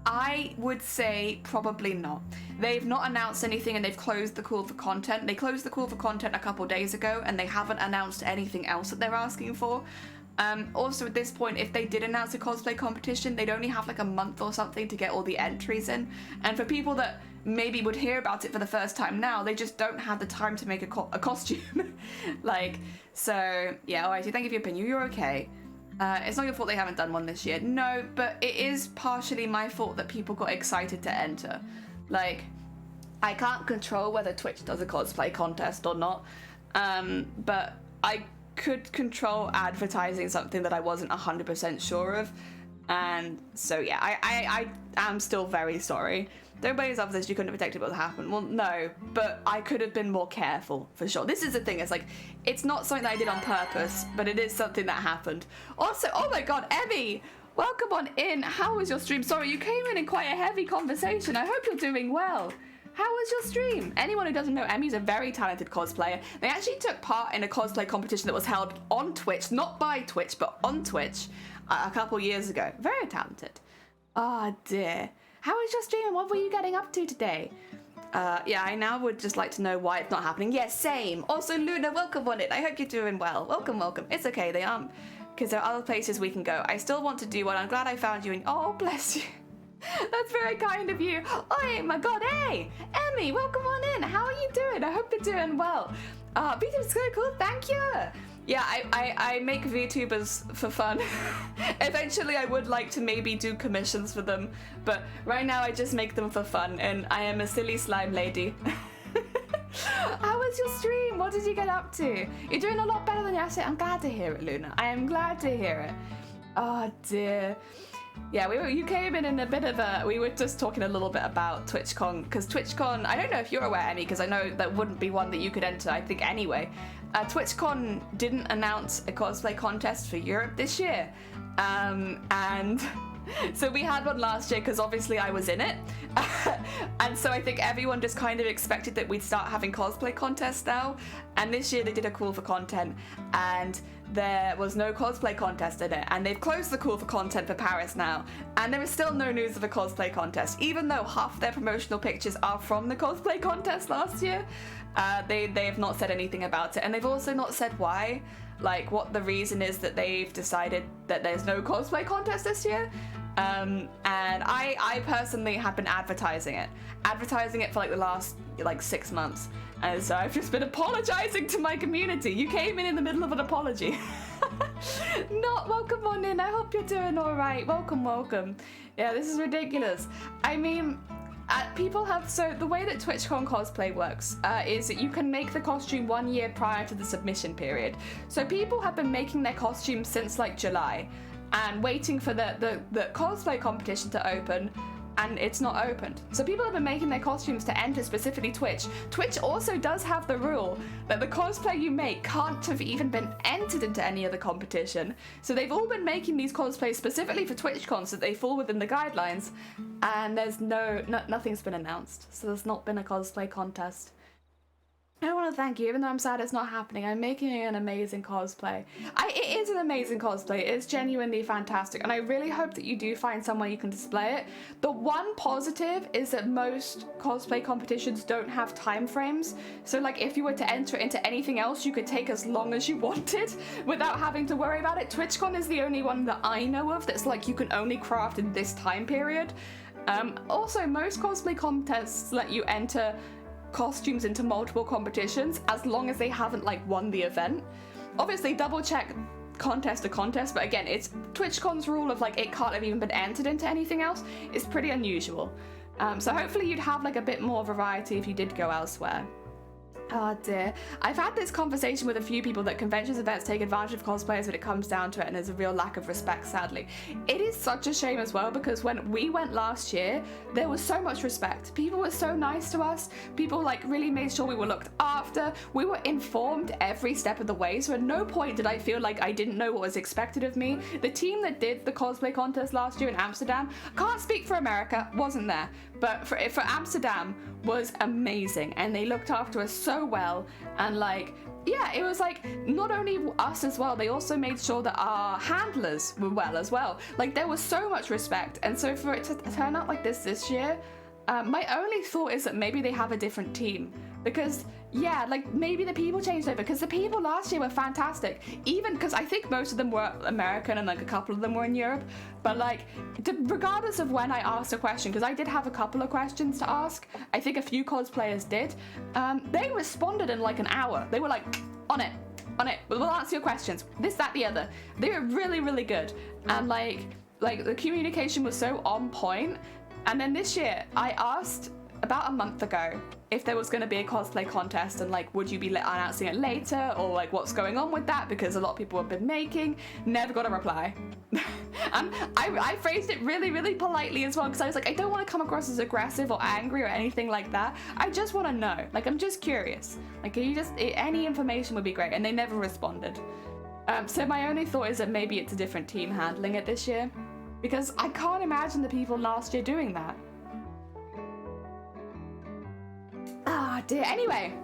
I would say probably not. They've not announced anything, and they've closed the call for content. They closed the call for content a couple days ago, and they haven't announced anything else that they're asking for. Also, at this point, if they did announce a cosplay competition, they'd only have like a month or something to get all the entries in. And for people that maybe would hear about it for the first time now, they just don't have the time to make a costume. So yeah, alrighty, thank you for your opinion. You're okay. It's not your fault they haven't done one this year. No, but it is partially my fault that people got excited to enter. Like, I can't control whether Twitch does a cosplay contest or not, but I could control advertising something that I wasn't 100% sure of. And so yeah, I am still very sorry. Don't blame yourself for this, you couldn't have predicted what would happen. Well, no, but I could have been more careful, for sure. This is the thing, it's like, it's not something that I did on purpose, but it is something that happened. Also, oh my god, Emmy, welcome on in. How was your stream? Sorry, you came in quite a heavy conversation. I hope you're doing well. How was your stream? Anyone who doesn't know, Emmy's a very talented cosplayer. They actually took part in a cosplay competition that was held on Twitch, not by Twitch, but on Twitch, a couple years ago. Very talented. Oh dear. How was your stream and what were you getting up to today? Yeah, I now would just like to know why it's not happening. Yes, same. Also, Luna, welcome on it. I hope you're doing well. Welcome, welcome. It's okay, they aren't, because there are other places we can go. I still want to do one. I'm glad I found you. And oh, bless you. That's very kind of you. Oh my god, hey! Emmy, welcome on in. How are you doing? I hope you're doing well. VTubers so cool, thank you. Yeah, I make VTubers for fun. Eventually I would like to maybe do commissions for them, but right now I just make them for fun, and I am a silly slime lady. How was your stream? What did you get up to? You're doing a lot better than yesterday. I'm glad to hear it, Luna. I am glad to hear it. Oh dear. Yeah, you came in a bit of a... We were just talking a little bit about TwitchCon, because TwitchCon... I don't know if you're aware, Emmy, because I know that wouldn't be one that you could enter, I think, anyway. TwitchCon didn't announce a cosplay contest for Europe this year. And so we had one last year, because obviously I was in it. And so I think everyone just kind of expected that we'd start having cosplay contests now. And this year they did a call for content, and there was no cosplay contest in it, and they've closed the call for content for Paris now, and there is still no news of a cosplay contest, even though half their promotional pictures are from the cosplay contest last year. They have not said anything about it, and they've also not said why, like what the reason is that they've decided that there's no cosplay contest this year. And I personally have been advertising it for like the last 6 months, and so I've just been apologizing to my community. You came in the middle of an apology. Not welcome on in. I hope you're doing all right. Welcome. Yeah, this is ridiculous. I mean, people have, so the way that TwitchCon cosplay works is that you can make the costume 1 year prior to the submission period. So people have been making their costumes since like July, and waiting for the cosplay competition to open, and it's not opened. So people have been making their costumes to enter specifically Twitch. Twitch also does have the rule that the cosplay you make can't have even been entered into any other competition. So they've all been making these cosplays specifically for TwitchCon so that they fall within the guidelines, and there's nothing's been announced. So there's not been a cosplay contest. I want to thank you, even though I'm sad it's not happening. I'm making an amazing cosplay. It is an amazing cosplay. It is genuinely fantastic, and I really hope that you do find somewhere you can display it. The one positive is that most cosplay competitions don't have time frames. So like if you were to enter into anything else, you could take as long as you wanted without having to worry about it. TwitchCon is the only one that I know of that's like you can only craft in this time period. Also, most cosplay contests let you enter costumes into multiple competitions as long as they haven't like won the event. Obviously double check contest to contest, but again, it's TwitchCon's rule of like it can't have even been entered into anything else is pretty unusual. So hopefully you'd have like a bit more variety if you did go elsewhere. Oh dear. I've had this conversation with a few people that conventions events take advantage of cosplayers when it comes down to it, and there's a real lack of respect, sadly. It is such a shame as well, because when we went last year, there was so much respect. People were so nice to us. People like really made sure we were looked after. We were informed every step of the way, so at no point did I feel like I didn't know what was expected of me. The team that did the cosplay contest last year in Amsterdam, can't speak for America, wasn't there, but for Amsterdam was amazing, and they looked after us so well. And like, yeah, it was like not only us as well, they also made sure that our handlers were well as well. Like there was so much respect, and so for it to turn out like this year, my only thought is that maybe they have a different team, because yeah, like maybe the people changed over, because the people last year were fantastic, even because I think most of them were American and like a couple of them were in Europe. But like regardless of when I asked a question, because I did have a couple of questions to ask, I think a few cosplayers did, they responded in like an hour. They were like, on it, we'll answer your questions, this, that, the other. They were really good, and like the communication was so on point. And then this year, I asked about a month ago if there was going to be a cosplay contest, and like, would you be announcing it later, or like what's going on with that, because a lot of people have been making. Never got a reply. And I phrased it really politely as well, because I was like, I don't want to come across as aggressive or angry or anything like that. I just want to know, like, I'm just curious, like, any information would be great. And they never responded. So my only thought is that maybe it's a different team handling it this year, because I can't imagine the people last year doing that. Ah dear. Anyway,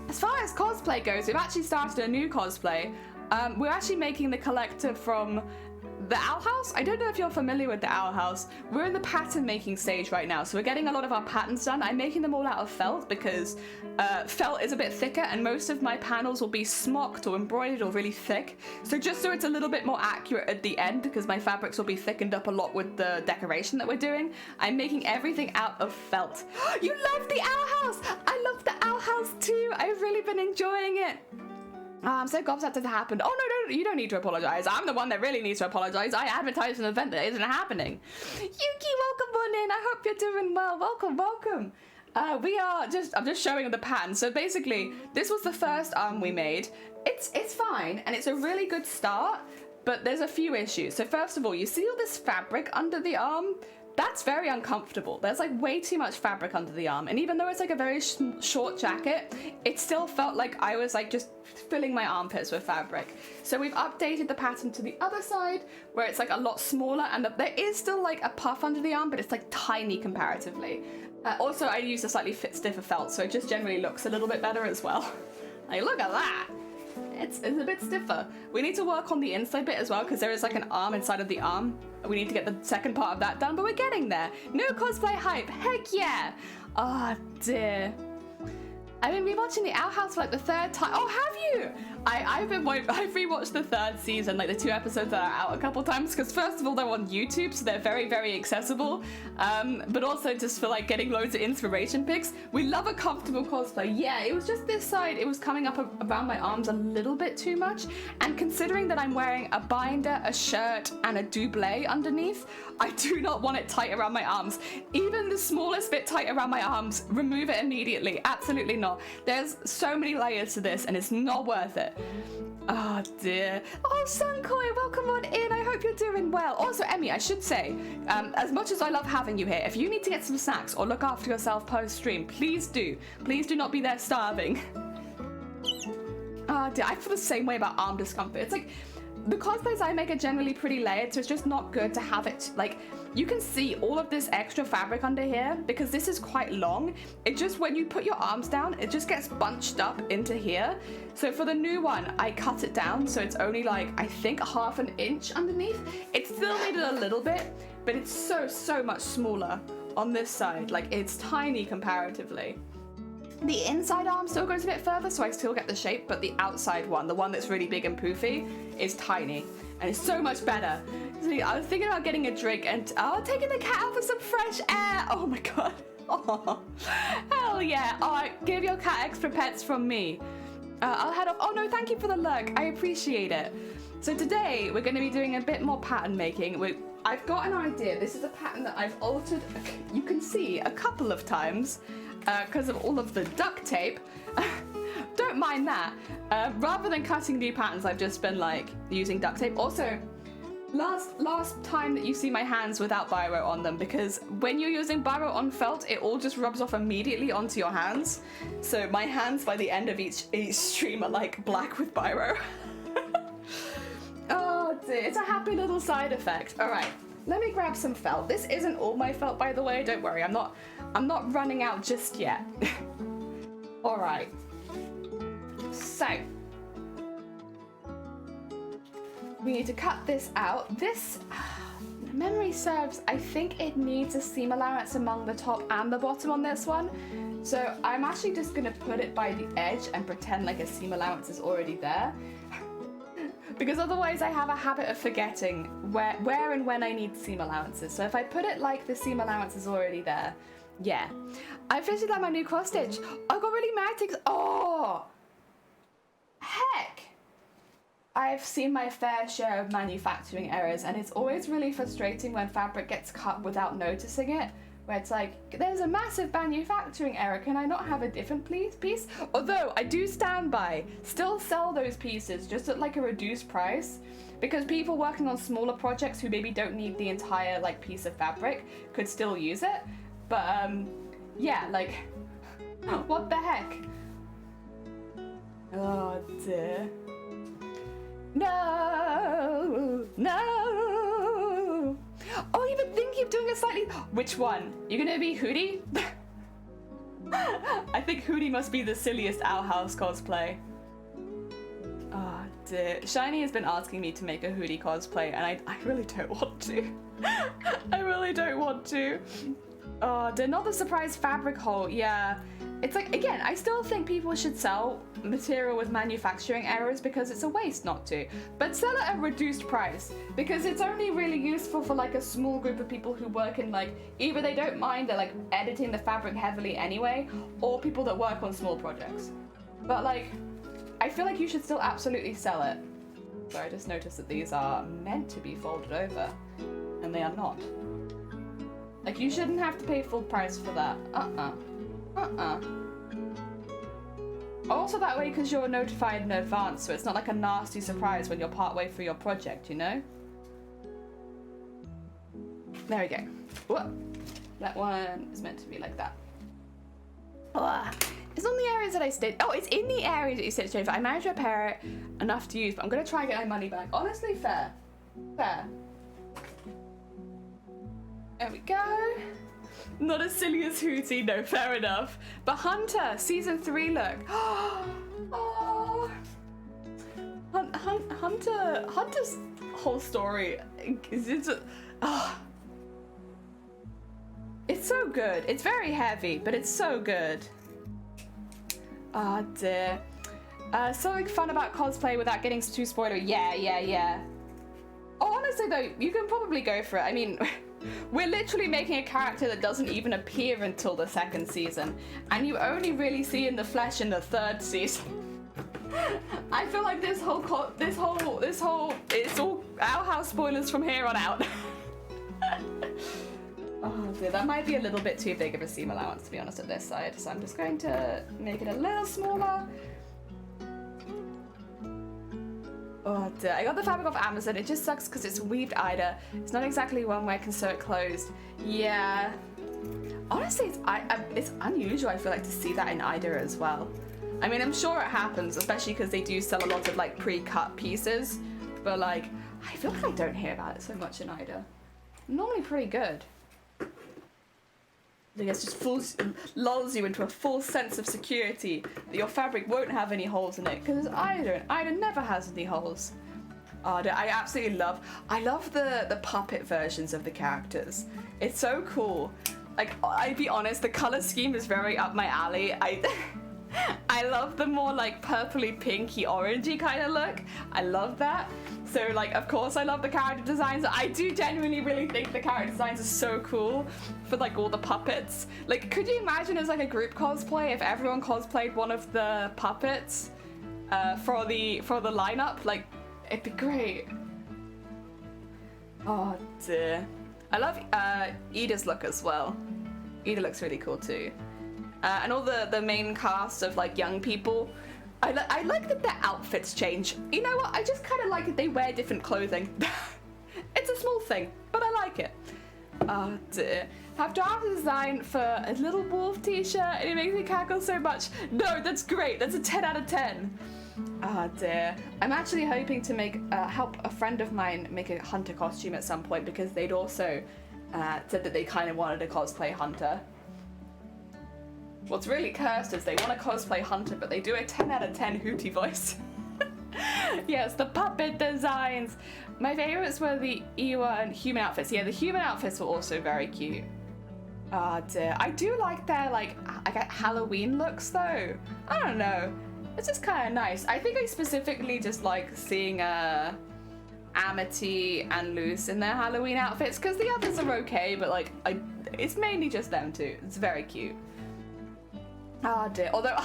as far as cosplay goes, we've actually started a new cosplay. We're actually making the collector from the Owl House. I don't know if you're familiar with the Owl House. We're in the pattern making stage right now, so we're getting a lot of our patterns done. I'm making them all out of felt because felt is a bit thicker and most of my panels will be smocked or embroidered or really thick. So just so it's a little bit more accurate at the end, because my fabrics will be thickened up a lot with the decoration that we're doing, I'm making everything out of felt. You love the Owl House! I love the Owl House too! I've really been enjoying it. Oh, I'm so gobsmacked that happened. Oh, no, you don't need to apologize. I'm the one that really needs to apologize. I advertised an event that isn't happening. Yuki, welcome on in. I hope you're doing well. Welcome. I'm just showing the pattern. So basically, this was the first arm we made. It's fine, and it's a really good start, but there's a few issues. So first of all, you see all this fabric under the arm? That's very uncomfortable. There's like way too much fabric under the arm, and even though it's like a very short jacket, it still felt like I was like just filling my armpits with fabric. So we've updated the pattern to the other side where it's like a lot smaller, and there is still like a puff under the arm, but it's like tiny comparatively. Also, I used a slightly stiffer felt, so it just generally looks a little bit better as well. Like, look at that. It's a bit stiffer. We need to work on the inside bit as well, because there is like an arm inside of the arm. We need to get the second part of that done, but we're getting there. No cosplay hype, heck yeah. Oh dear. I've been rewatching the Owl House for like the third time. Oh, have you? I've rewatched the third season, like the 2 episodes that are out a couple times, because first of all, they're on YouTube, so they're very, very accessible. But also just for like getting loads of inspiration pics. We love a comfortable cosplay. Yeah, it was just this side. It was coming up around my arms a little bit too much. And considering that I'm wearing a binder, a shirt, and a double underneath, I do not want it tight around my arms. Even the smallest bit tight around my arms, remove it immediately. Absolutely not. There's so many layers to this, and it's not worth it. Oh dear. Oh, Sunkoi, welcome on in. I hope you're doing well. Also, Emmy, I should say, as much as I love having you here, if you need to get some snacks or look after yourself post-stream, please do. Please do not be there starving. Oh dear, I feel the same way about arm discomfort. It's like, the cosplays I make are generally pretty layered, so it's just not good to have it, like, you can see all of this extra fabric under here, because this is quite long. It just, when you put your arms down, it just gets bunched up into here. So for the new one, I cut it down, so it's only like, I think, 1/2 inch underneath. It still needed a little bit, but it's so much smaller on this side. Like, it's tiny comparatively. The inside arm still goes a bit further, so I still get the shape, but the outside one, the one that's really big and poofy, is tiny, and it's so much better. See, I was thinking about getting a drink and taking the cat out for some fresh air. Oh my god. Oh, hell yeah. All right, give your cat extra pets from me. I'll head off. Oh no, thank you for the lurk. I appreciate it. So today we're going to be doing a bit more pattern making. I've got an idea. This is a pattern that I've altered, you can see, a couple of times. Because of all of the duct tape. Don't mind that. Rather than cutting new patterns, I've just been like using duct tape. Also, last time that you see my hands without biro on them, because when you're using biro on felt, it all just rubs off immediately onto your hands. So my hands by the end of each stream are like black with biro. Oh dear, it's a happy little side effect. All right. Let me grab some felt. This isn't all my felt, by the way. Don't worry, I'm not running out just yet. All right. So we need to cut this out. This, memory serves, I think it needs a seam allowance among the top and the bottom on this one. So I'm actually just gonna put it by the edge and pretend like a seam allowance is already there. Because otherwise I have a habit of forgetting where and when I need seam allowances. So if I put it like the seam allowance is already there, yeah. I officially got my new cross stitch. I got really mad because, oh, heck. I've seen my fair share of manufacturing errors, and it's always really frustrating when fabric gets cut without noticing it. Where it's like, there's a massive manufacturing error, can I not have a different piece? Although, I do stand by, still sell those pieces, just at like a reduced price, because people working on smaller projects who maybe don't need the entire like piece of fabric could still use it. But yeah, like, what the heck? Oh dear. No! Oh, you've been thinking of doing a slightly... Which one? You're gonna be Hootie? I think Hootie must be the silliest Owl House cosplay. Oh Shiny has been asking me to make a hoodie cosplay, and I really don't want to. I really don't want to. Oh, another surprise fabric hole. Yeah, it's like, again, I still think people should sell material with manufacturing errors because it's a waste not to, but sell at a reduced price because it's only really useful for like a small group of people who work in like, either they don't mind, they're like editing the fabric heavily anyway, or people that work on small projects. But like, I feel like you should still absolutely sell it. So I just noticed that these are meant to be folded over, and they are not. Like, you shouldn't have to pay full price for that. Also that way, because you're notified in advance, so it's not like a nasty surprise when you're partway through your project, you know? There we go. Whoa. That one is meant to be like that. It's on the areas that I stitched. Oh, it's in the areas that you stitched over. I managed to repair it enough to use, but I'm going to try and get my money back. Honestly, fair. Fair. There we go. Not as silly as Hootie, no, fair enough. But Hunter, season 3 look. Oh. Hunter's whole story is it's so good. It's very heavy, but it's so good. Oh dear. Something fun about cosplay without getting too spoilery. Yeah. Oh, honestly though, you can probably go for it. I mean, we're literally making a character that doesn't even appear until the 2nd season, and you only really see in the flesh in the 3rd season. I feel like this whole it's all Our House spoilers from here on out. Oh dear, that might be a little bit too big of a seam allowance to be honest at this side, so I'm just going to make it a little smaller. Oh dear, I got the fabric off Amazon. It just sucks because it's weaved Ida. It's not exactly one where I can sew it closed. Yeah. Honestly, it's unusual, I feel like, to see that in Ida as well. I mean, I'm sure it happens, especially because they do sell a lot of like pre-cut pieces, but like, I feel like I don't hear about it so much in Ida. Normally pretty good. I guess just lulls you into a false sense of security that your fabric won't have any holes in it, because Ida never has any holes. Oh, I absolutely love the puppet versions of the characters. It's so cool. Like, I'd be honest, the color scheme is very up my alley. I love the more like purpley pinky orangey kind of look. I love that. So like, of course I love the character designs. I do genuinely really think the character designs are so cool for like all the puppets. Like, could you imagine as like a group cosplay if everyone cosplayed one of the puppets for the lineup? Like, it'd be great. Oh dear. I love Ida's look as well. Ida looks really cool too. And all the main cast of like young people. I like that their outfits change. You know what? I just kind of like that they wear different clothing. It's a small thing, but I like it. Oh dear. Have drafted a design for a little wolf t-shirt and it makes me cackle so much. No, that's great. That's a 10 out of 10. Oh dear. I'm actually hoping to help a friend of mine make a Hunter costume at some point because they'd also said that they kind of wanted to cosplay Hunter. What's really cursed is they want to cosplay Hunter, but they do a 10 out of 10 Hootie voice. Yes, the puppet designs. My favorites were the Ewa and human outfits. Yeah, the human outfits were also very cute. Ah dear. I do like their like Halloween looks though. I don't know. It's just kind of nice. I think I specifically just like seeing Amity and Luce in their Halloween outfits because the others are okay, but like it's mainly just them two. It's very cute. Oh dear, although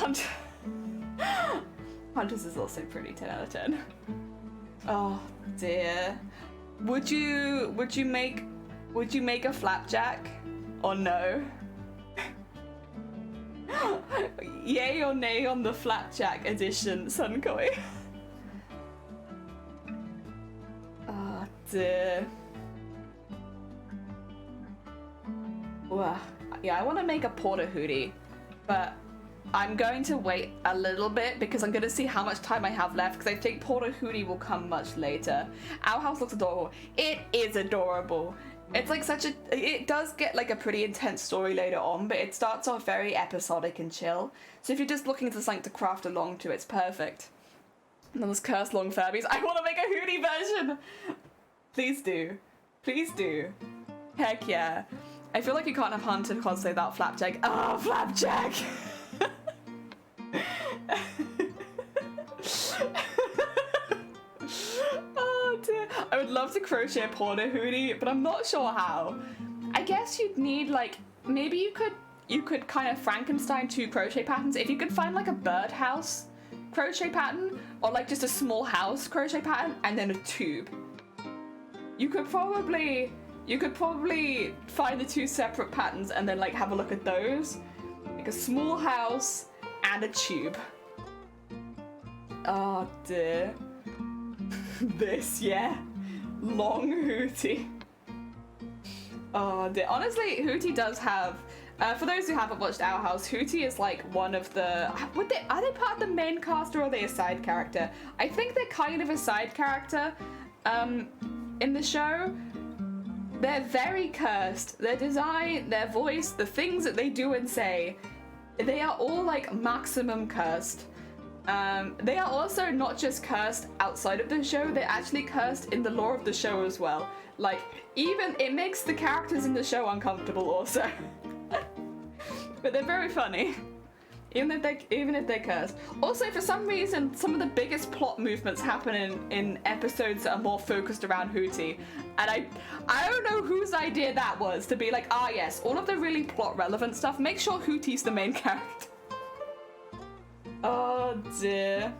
Hunter's is also pretty 10 out of 10. Oh dear. Would you make a flapjack or no? Yay or nay on the flapjack edition, Sunkoi? Oh dear. Well, yeah, I want to make a porter hoodie, but I'm going to wait a little bit because I'm going to see how much time I have left because I think Porter Hoodie will come much later. Our house looks adorable. It is adorable. It's like it does get like a pretty intense story later on, but it starts off very episodic and chill. So if you're just looking for something to craft along to, it's perfect. And then there's cursed long Furbies. I want to make a Hootie version! Please do. Please do. Heck yeah. I feel like you can't have Haunted cosplay without Flapjack. Ah, oh, Flapjack! Oh dear. I would love to crochet a Porter Hootie, but I'm not sure how. I guess you'd need like, maybe you could kind of Frankenstein 2 crochet patterns. If you could find like a birdhouse crochet pattern, or like just a small house crochet pattern, and then a tube. You could probably find the 2 separate patterns and then like have a look at those. Like a small house and a tube. Oh dear. This, yeah. Long Hootie. Oh dear. Honestly, Hootie does have, for those who haven't watched Our House, Hootie is like one of the, are they part of the main cast or are they a side character? I think they're kind of a side character in the show. They're very cursed. Their design, their voice, the things that they do and say, they are all like maximum cursed. They are also not just cursed outside of the show, they're actually cursed in the lore of the show as well. Like, even, it makes the characters in the show uncomfortable also. But they're very funny. Even if they're cursed. Also, for some reason, some of the biggest plot movements happen in episodes that are more focused around Hootie. And I don't know whose idea that was, to be like, ah yes, all of the really plot relevant stuff, make sure Hootie's the main character. Oh dear.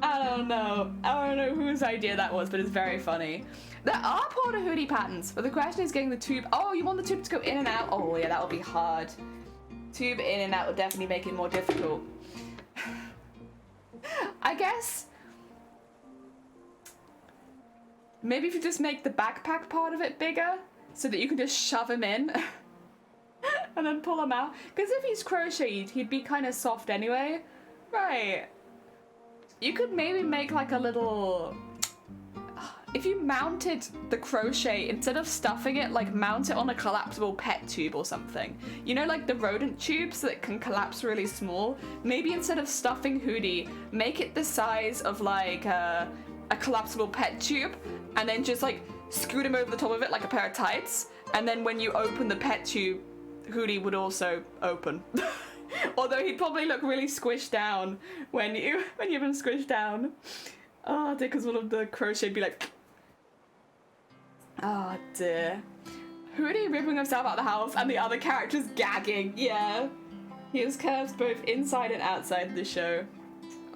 I don't know whose idea that was, but it's very funny. There are Porter Hootie patterns, but the question is getting the tube. Oh, you want the tube to go in and out? Oh yeah, that would be hard. Tube in and out would definitely make it more difficult. I guess maybe if you just make the backpack part of it bigger so that you can just shove him in and then pull him out. Because if he's crocheted, he'd be kind of soft anyway. Right. You could maybe make like a little... If you mounted the crochet, instead of stuffing it, like mount it on a collapsible pet tube or something. You know, like the rodent tubes that can collapse really small? Maybe instead of stuffing Hootie, make it the size of like a collapsible pet tube, and then just like scoot him over the top of it like a pair of tights, and then when you open the pet tube, Hootie would also open. Although he'd probably look really squished down when you've been squished down. Oh dear, because one of the crochet'd be like... Oh dear. Hootie ripping himself out of the house and the other characters gagging. Yeah. He has curves both inside and outside the show.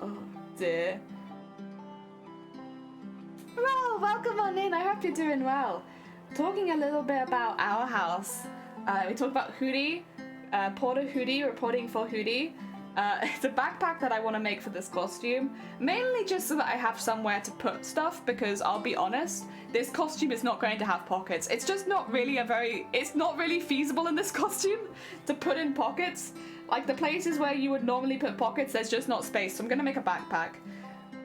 Oh dear. Well, welcome on in. I hope you're doing well. Talking a little bit about Our House. We talked about Hootie. Porter Hootie, reporting for Hootie. It's a backpack that I want to make for this costume, mainly just so that I have somewhere to put stuff, because I'll be honest, this costume is not going to have pockets. It's just not really it's not really feasible in this costume to put in pockets. Like the places where you would normally put pockets, there's just not space, so I'm gonna make a backpack.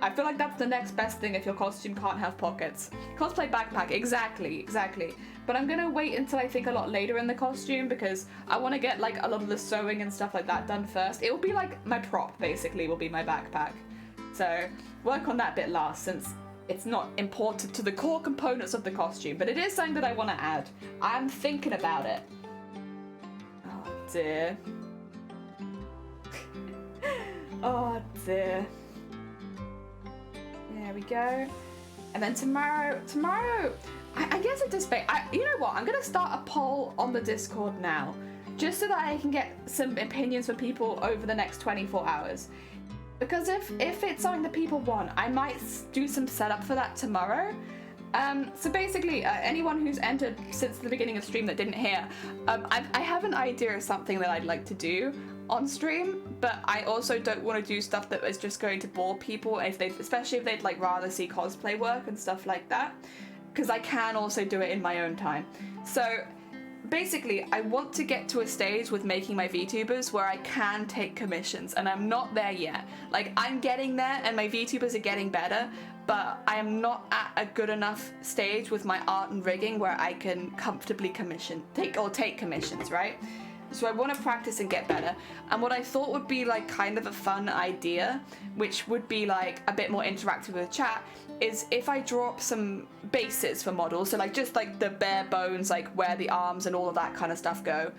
I feel like that's the next best thing if your costume can't have pockets. Cosplay backpack, exactly. But I'm gonna wait until I think a lot later in the costume, because I want to get like a lot of the sewing and stuff like that done first. It will be like my prop, basically, will be my backpack. So work on that bit last, since it's not important to the core components of the costume, but it is something that I want to add. I'm thinking about it. Oh dear. Oh dear. There we go. And then tomorrow, I guess it just, you know what, I'm gonna start a poll on the Discord now, just so that I can get some opinions from people over the next 24 hours. Because if it's something that people want, I might do some setup for that tomorrow. So basically, anyone who's entered since the beginning of stream that didn't hear, I have an idea of something that I'd like to do on stream, but I also don't want to do stuff that is just going to bore people, especially if they'd like rather see cosplay work and stuff like that, because I can also do it in my own time. So basically, I want to get to a stage with making my VTubers where I can take commissions, and I'm not there yet. Like, I'm getting there and my VTubers are getting better, but I am not at a good enough stage with my art and rigging where I can comfortably take commissions, right? So I want to practice and get better. And what I thought would be like kind of a fun idea, which would be like a bit more interactive with the chat, is if I draw up some bases for models, so like just like the bare bones, like where the arms and all of that kind of stuff go.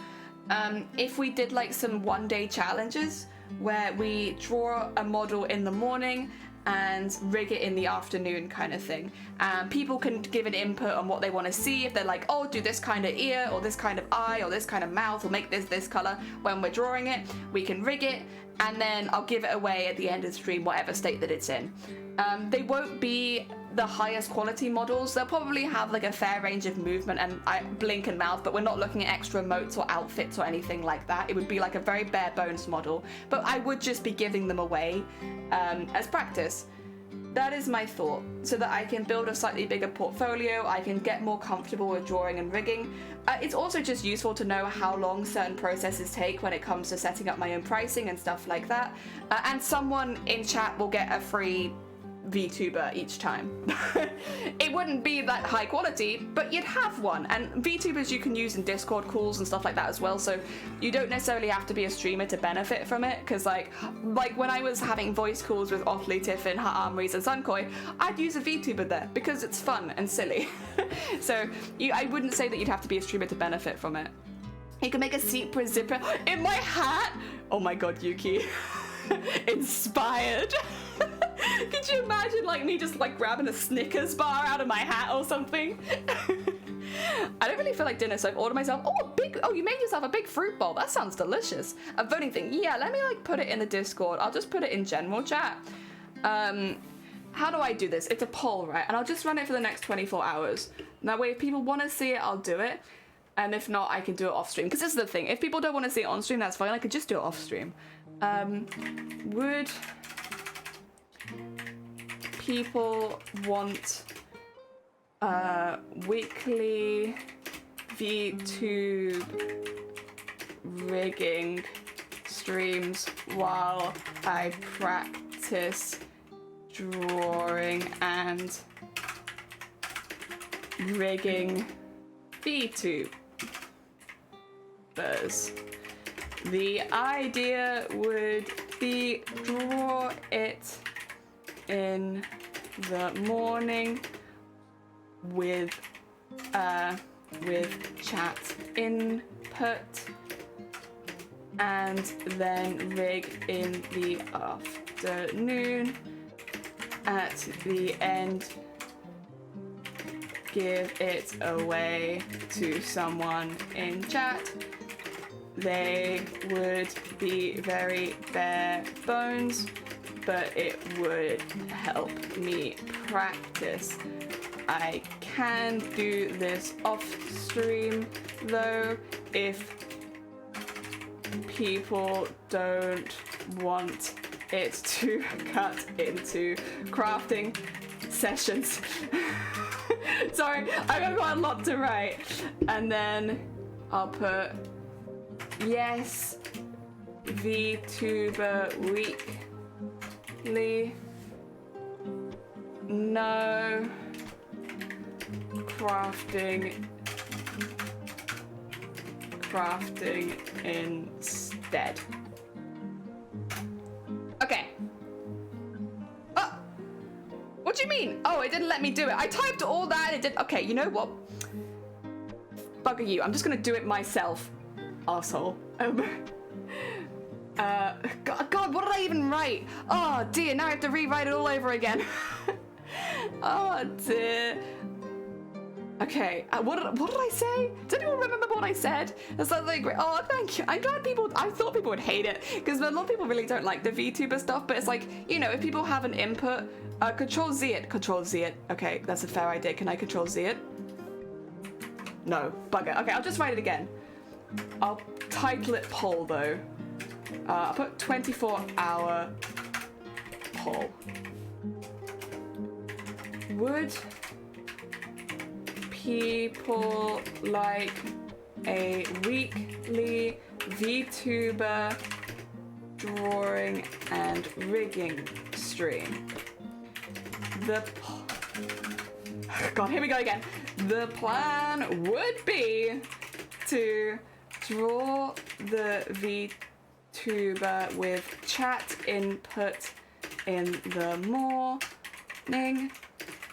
If we did like some one-day challenges where we draw a model in the morning and rig it in the afternoon kind of thing. People can give an input on what they want to see. If they're like, oh, do this kind of ear or this kind of eye or this kind of mouth or make this color when we're drawing it, we can rig it and then I'll give it away at the end of the stream, whatever state that it's in. They won't be the highest quality models. They'll probably have like a fair range of movement and blink and mouth, but we're not looking at extra emotes or outfits or anything like that. It would be like a very bare bones model, but I would just be giving them away as practice. That is my thought, so that I can build a slightly bigger portfolio, I can get more comfortable with drawing and rigging. It's also just useful to know how long certain processes take when it comes to setting up my own pricing and stuff like that. And someone in chat will get a free VTuber each time. It wouldn't be that high quality, but you'd have one. And VTubers you can use in Discord calls and stuff like that as well, so you don't necessarily have to be a streamer to benefit from it, because like when I was having voice calls with Othly, Tiffin, Ha'amris and Sunkoi, I'd use a VTuber there because it's fun and silly. So I wouldn't say that you'd have to be a streamer to benefit from it. You can make a zipper in my hat. Oh my god, Yuki. Inspired. Could you imagine like me just like grabbing a Snickers bar out of my hat or something? I don't really feel like dinner, so I've ordered myself, you made yourself a big fruit bowl. That sounds delicious. A voting thing. Yeah, let me like put it in the Discord. I'll just put it in general chat. How do I do this? It's a poll, right? And I'll just run it for the next 24 hours. That way if people want to see it, I'll do it. And if not, I can do it off stream. Because this is the thing. If people don't want to see it on stream, that's fine. I could just do it off stream. Would people want weekly VTube rigging streams while I practice drawing and rigging VTubers? The idea would be draw it in the morning with chat input and then rig in the afternoon. At the end, give it away to someone in chat. They would be very bare bones, but it would help me practice. I can do this off stream though if people don't want it to cut into crafting sessions. Sorry, I've got a lot to write. And then I'll put yes, VTuber weekly, no crafting instead. Okay. Oh, what do you mean? Oh, it didn't let me do it. I typed all that and it did. Okay, you know what? Bugger you. I'm just gonna do it myself. Arsehole. God, what did I even write? Oh dear, now I have to rewrite it all over again. Oh dear. Okay, what did I say? Does anyone remember what I said? That's something great. Oh, thank you. I'm glad I thought people would hate it, because a lot of people really don't like the VTuber stuff, but it's like, you know, if people have an input, control Z it. Okay, that's a fair idea. Can I control Z it? No, bugger. Okay, I'll just write it again. I'll title it poll though. I'll put 24-hour poll. Would people like a weekly VTuber drawing and rigging stream? God, here we go again. The plan would be to draw the VTuber with chat input in the morning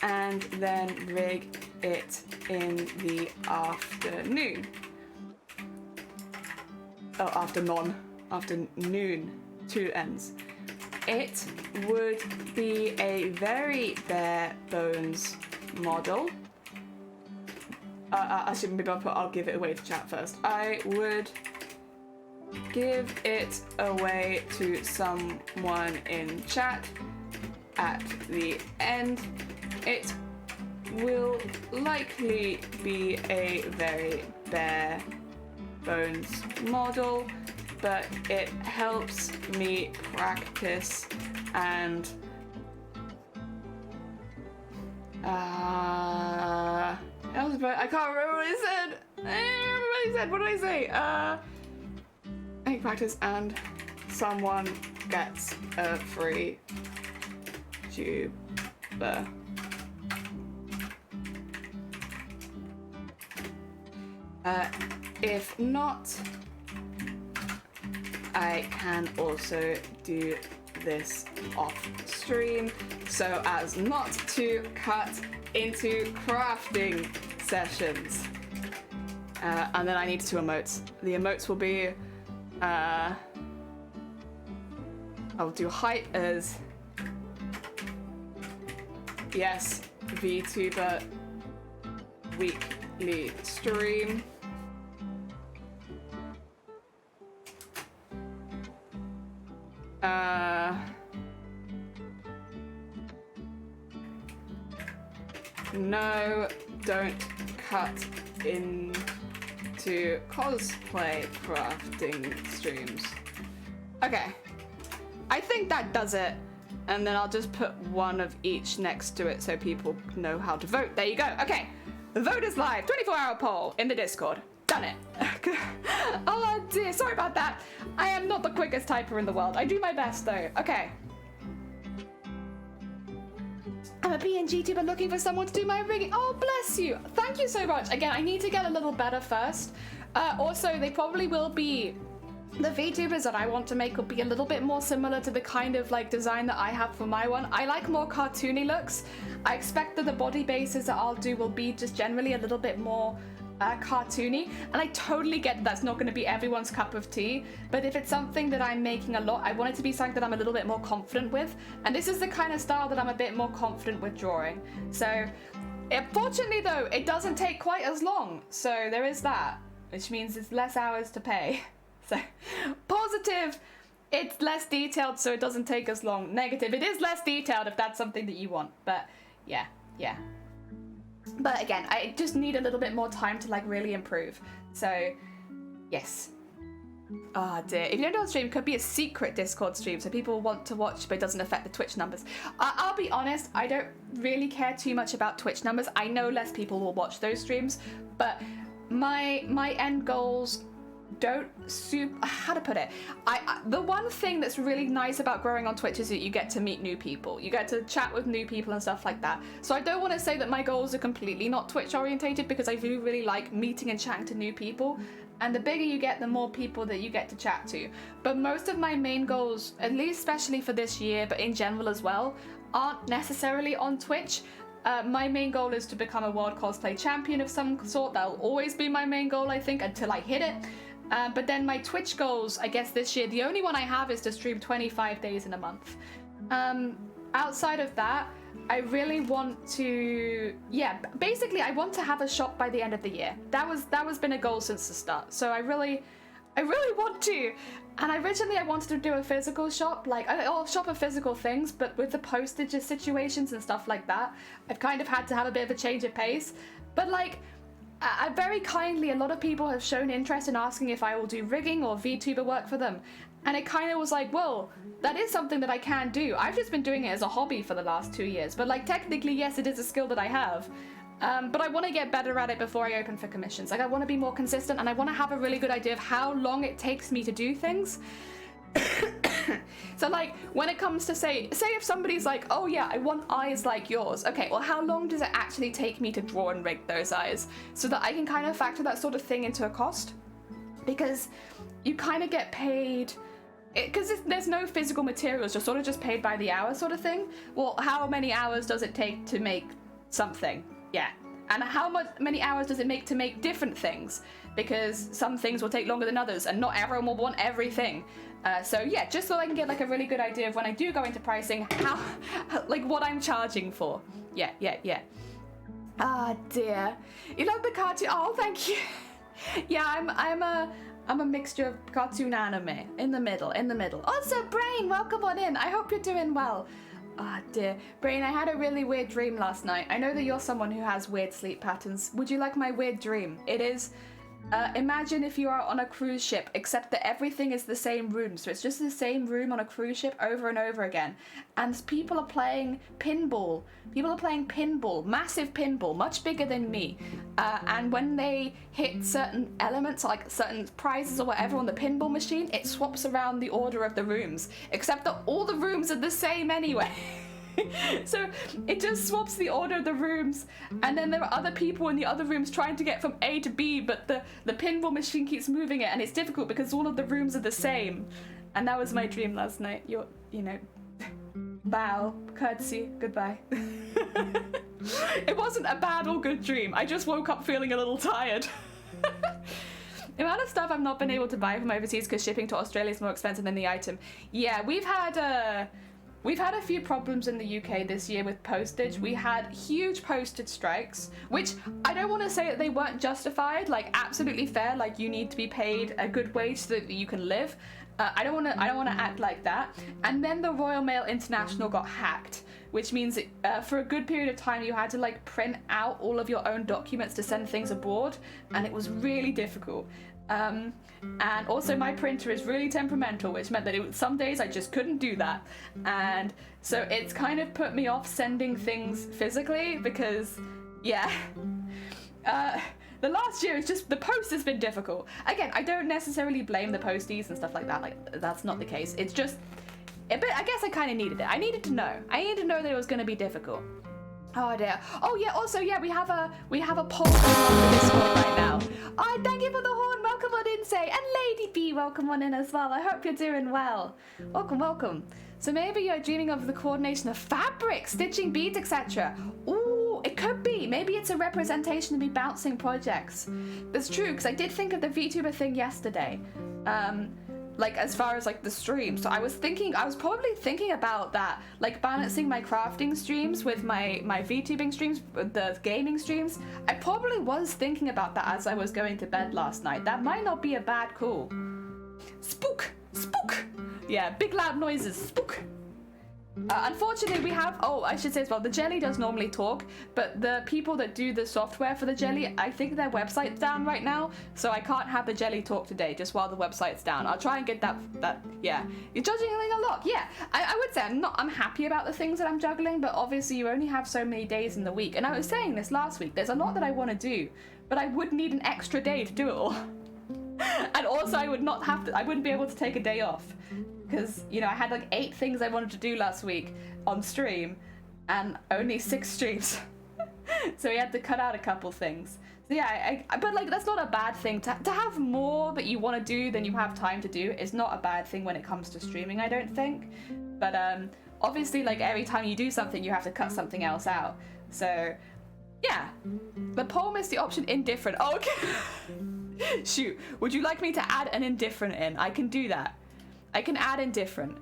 and then rig it in the afternoon. Oh, afternoon, 2 N's. It would be a very bare bones model. Actually, maybe I'll give it away to chat first. I would give it away to someone in chat at the end. It will likely be a very bare bones model, but it helps me practice and I can't remember what I said. What did I say? I practice and someone gets a free tuber. If not, I can also do this off stream so as not to cut into crafting sessions. And then I need 2 emotes. The emotes will be, I'll do height as, yes, VTuber weekly stream. No, don't cut into cosplay crafting streams. Okay, I think that does it. And then I'll just put one of each next to it so people know how to vote. There you go. Okay, the vote is live. 24-hour poll in the Discord. Done it. Oh dear, sorry about that. I am not the quickest typer in the world. I do my best though. Okay. I'm a PNG tuber looking for someone to do my rigging. Oh, bless you. Thank you so much. Again, I need to get a little better first. Also, they probably will be... The VTubers that I want to make will be a little bit more similar to the kind of like design that I have for my one. I like more cartoony looks. I expect that the body bases that I'll do will be just generally a little bit more cartoony, and I totally get that's not going to be everyone's cup of tea, but if it's something that I'm making a lot, I want it to be something that I'm a little bit more confident with, and this is the kind of style that I'm a bit more confident with drawing. So fortunately though, it doesn't take quite as long, so there is that, which means it's less hours to pay. So positive, it's less detailed so it doesn't take as long. Negative, it is less detailed if that's something that you want, but yeah. But again, I just need a little bit more time to like really improve. So, yes. Oh dear. If you don't know the stream, it could be a secret Discord stream, so people want to watch, but it doesn't affect the Twitch numbers. I'll be honest, I don't really care too much about Twitch numbers. I know less people will watch those streams, but my end goals don't how to put it, the one thing that's really nice about growing on Twitch is that you get to meet new people, you get to chat with new people and stuff like that. So I don't want to say that my goals are completely not Twitch orientated, because I do really like meeting and chatting to new people, and the bigger you get, the more people that you get to chat to. But most of my main goals, at least especially for this year, but in general as well, aren't necessarily on Twitch. My main goal is to become a world cosplay champion of some sort. That'll always be my main goal, I think, until I hit it. But then my Twitch goals, I guess this year, the only one I have is to stream 25 days in a month. Outside of that, I really want to, basically I want to have a shop by the end of the year. That was been a goal since the start. So I really want to. And originally I wanted to do a physical shop, like I'll shop of physical things, but with the postage situations and stuff like that, I've kind of had to have a bit of a change of pace. But like, very kindly, a lot of people have shown interest in asking if I will do rigging or VTuber work for them. And it kind of was like, well, that is something that I can do. I've just been doing it as a hobby for the last 2 years. But like, technically, yes, it is a skill that I have. But I want to get better at it before I open for commissions. Like, I want to be more consistent, and I want to have a really good idea of how long it takes me to do things. So like, when it comes to say if somebody's like, oh yeah, I want eyes like yours, okay, well how long does it actually take me to draw and rig those eyes, so that I can kind of factor that sort of thing into a cost? because you kind of get paid, because there's no physical materials, you're sort of just paid by the hour sort of thing. Well, how many hours does it take to make something? Yeah. And how many hours does it make to make different things? Because some things will take longer than others, and not everyone will want everything. So yeah, just so I can get like a really good idea of when I do go into pricing, how like what I'm charging for. Yeah. Ah, dear. You love the cartoon? Oh, thank you. Yeah, I'm a mixture of cartoon anime. In the middle. Also, Brain, welcome on in. I hope you're doing well. Ah, dear. Brain, I had a really weird dream last night. I know that you're someone who has weird sleep patterns. Would you like my weird dream? It is, imagine if you are on a cruise ship, except that everything is the same room. So it's just the same room on a cruise ship over and over again. And people are playing pinball. Massive pinball, much bigger than me. And when they hit certain elements, like certain prizes or whatever on the pinball machine, it swaps around the order of the rooms. Except that all the rooms are the same anyway. So it just swaps the order of the rooms, and then there are other people in the other rooms trying to get from A to B, but the pinball machine keeps moving it, and it's difficult because all of the rooms are the same. And that was my dream last night. You know, bow, courtesy, goodbye. It wasn't a bad or good dream. I just woke up feeling a little tired. The amount of stuff I've not been able to buy from overseas because shipping to Australia is more expensive than the item. Yeah, we've had a few problems in the UK this year with postage. We had huge postage strikes, which I don't want to say that they weren't justified, like absolutely fair, like you need to be paid a good wage so that you can live. I don't want to act like that. And then the Royal Mail International got hacked, which means for a good period of time you had to like print out all of your own documents to send things abroad, and it was really difficult. And also my printer is really temperamental, which meant that some days I just couldn't do that, and so it's kind of put me off sending things physically because the last year it's just the post has been difficult. Again, I don't necessarily blame the posties and stuff like that, like that's not the case. It's just but I guess I kind of needed it. I needed to know that it was going to be difficult. Oh dear. Oh yeah, also yeah, we have a poll going on the Discord right now. Oh, thank you for the horn. Welcome on in, Say. And Lady B, welcome on in as well. I hope you're doing well. Welcome. So maybe you're dreaming of the coordination of fabric, stitching beads, etc. Ooh, it could be.Maybe it's a representation of me bouncing projects. That's true, because I did think of the VTuber thing yesterday. Like as far as like the stream, so I was probably thinking about that, like balancing my crafting streams with my VTubing streams, the gaming streams. I probably was thinking about that as I was going to bed last night. That might not be a bad call. Spook. Yeah, big loud noises. Spook. Unfortunately, we have, I should say as well, the jelly does normally talk, but the people that do the software for the jelly, I think their website's down right now, so I can't have the jelly talk today, just while the website's down. I'll try and get that, yeah. You're juggling a lot, yeah. I would say I'm happy about the things that I'm juggling, but obviously you only have so many days in the week. And I was saying this last week, there's a lot that I want to do, but I would need an extra day to do it all. And also I wouldn't be able to take a day off. Because, you know, I had like 8 things I wanted to do last week on stream and only 6 streams. So we had to cut out a couple things. So yeah, but like that's not a bad thing. To have more that you want to do than you have time to do is not a bad thing when it comes to streaming, I don't think. But obviously like every time you do something you have to cut something else out. So yeah, the poem is the option indifferent. Oh, okay. Shoot, would you like me to add an indifferent in? I can do that. I can add indifferent.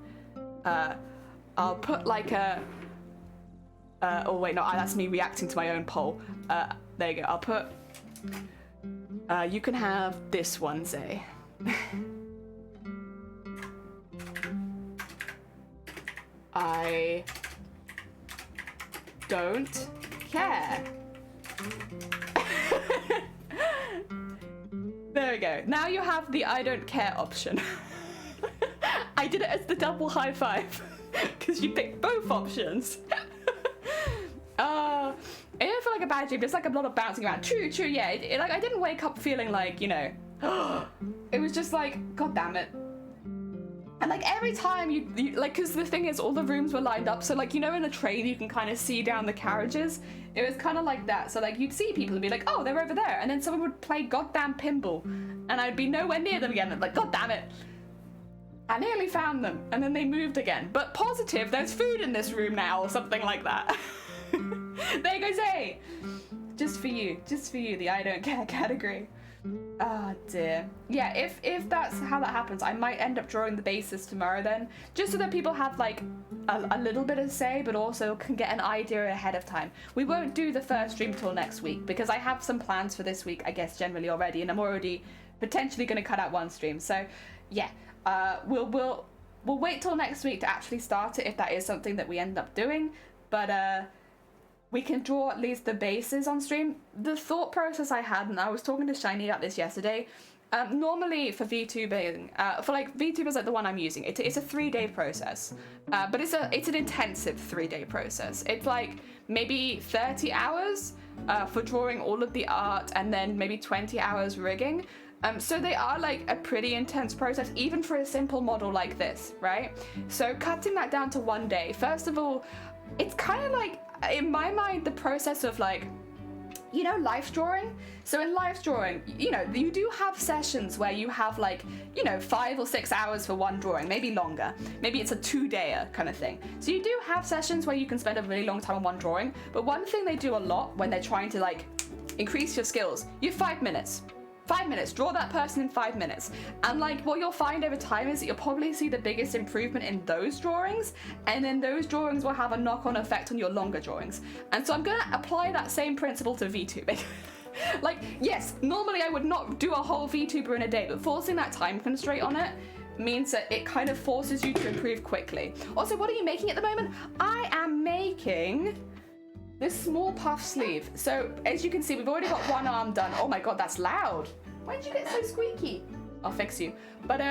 I'll put like a... oh wait, no, that's me reacting to my own poll. There you go, I'll put... you can have this one, say. I don't care. There we go. Now you have the I don't care option. I did it as the double high five because you picked both options. It didn't feel like a bad dream, just like a lot of bouncing around. True, yeah. Like I didn't wake up feeling like, you know, it was just like, god damn it. And like every time you like, because the thing is all the rooms were lined up, so like, you know, in a train you can kind of see down the carriages. It was kind of like that. So like you'd see people and be like, oh, they're over there, and then someone would play goddamn pinball and I'd be nowhere near them again. And like, god damn it, I nearly found them, and then they moved again. But positive, there's food in this room now, or something like that. There goes A. Just for you, the I don't care category. Oh dear. Yeah, if that's how that happens, I might end up drawing the bases tomorrow then, just so that people have like a little bit of say, but also can get an idea ahead of time. We won't do the first stream till next week, because I have some plans for this week, I guess, generally already, and I'm already potentially going to cut out one stream. So yeah, we'll wait till next week to actually start it, if that is something that we end up doing. But we can draw at least the bases on stream. The thought process I had, and I was talking to Shiny about this yesterday, normally for VTubing, for like VTubers like the one I'm using, it's a 3-day process, but it's an intensive 3-day process. It's like maybe 30 hours for drawing all of the art, and then maybe 20 hours rigging. So they are like a pretty intense process, even for a simple model like this, right? So cutting that down to 1 day, first of all, it's kind of like, in my mind, the process of like, you know, life drawing. So in life drawing, you know, you do have sessions where you have like, you know, 5 or 6 hours for one drawing, maybe longer. Maybe it's a 2-dayer kind of thing. So you do have sessions where you can spend a really long time on one drawing. But one thing they do a lot when they're trying to like increase your skills, you have 5 minutes. 5 minutes, draw that person in 5 minutes. And like what you'll find over time is that you'll probably see the biggest improvement in those drawings, and then those drawings will have a knock-on effect on your longer drawings. And so I'm gonna apply that same principle to VTubing. Like, yes, normally I would not do a whole VTuber in a day, but forcing that time constraint on it means that it kind of forces you to improve quickly. Also, what are you making at the moment? I am making this small puff sleeve. So as you can see, we've already got one arm done. Oh my god, that's loud. Why did you get so squeaky? I'll fix you. But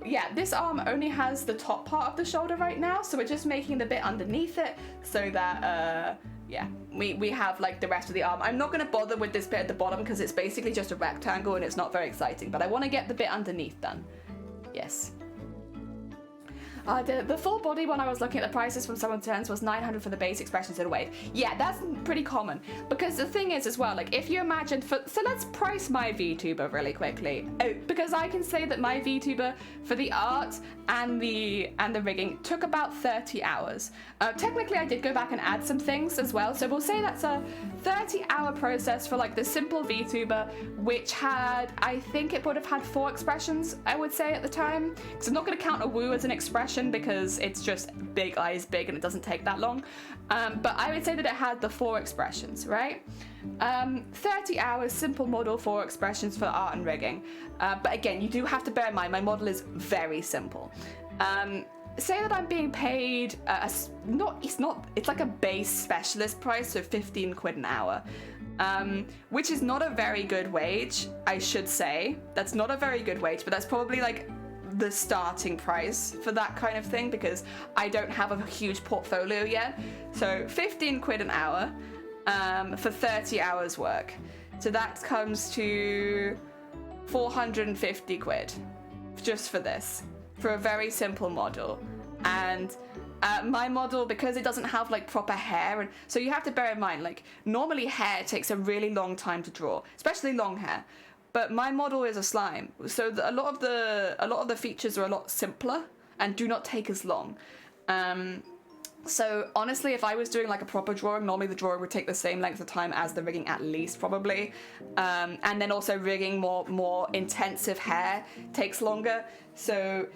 yeah, this arm only has the top part of the shoulder right now, so we're just making the bit underneath it so that yeah, we have like the rest of the arm. I'm not going to bother with this bit at the bottom because it's basically just a rectangle and it's not very exciting, but I want to get the bit underneath done. Yes. The full body one, I was looking at the prices from Someone Turns, was 900 for the base expressions in a wave. Yeah, that's pretty common, because the thing is as well, like if you imagine, so let's price my VTuber really quickly, because I can say that my VTuber for the art and the rigging took about 30 hours. Technically I did go back and add some things as well, so we'll say that's a 30-hour process for like the simple VTuber, which had, I think it would have had 4 expressions, I would say at the time, because I'm not going to count a woo as an expression because it's just big eyes big and it doesn't take that long, but I would say that it had the 4 expressions, right? 30 hours, simple model, 4 expressions for art and rigging, but again, you do have to bear in mind my model is very simple. Say that I'm being paid it's like a base specialist price, so 15 quid an hour, which is not a very good wage, I should say. That's not a very good wage, but that's probably like the starting price for that kind of thing, because I don't have a huge portfolio yet. So 15 quid an hour for 30 hours work. So that comes to 450 quid just for this, for a very simple model. And my model, because it doesn't have like proper hair, and so you have to bear in mind, like normally hair takes a really long time to draw, especially long hair. But my model is a slime, so a lot of the features are a lot simpler and do not take as long. So honestly, if I was doing like a proper drawing, normally the drawing would take the same length of time as the rigging at least, probably. And then also rigging more intensive hair takes longer. So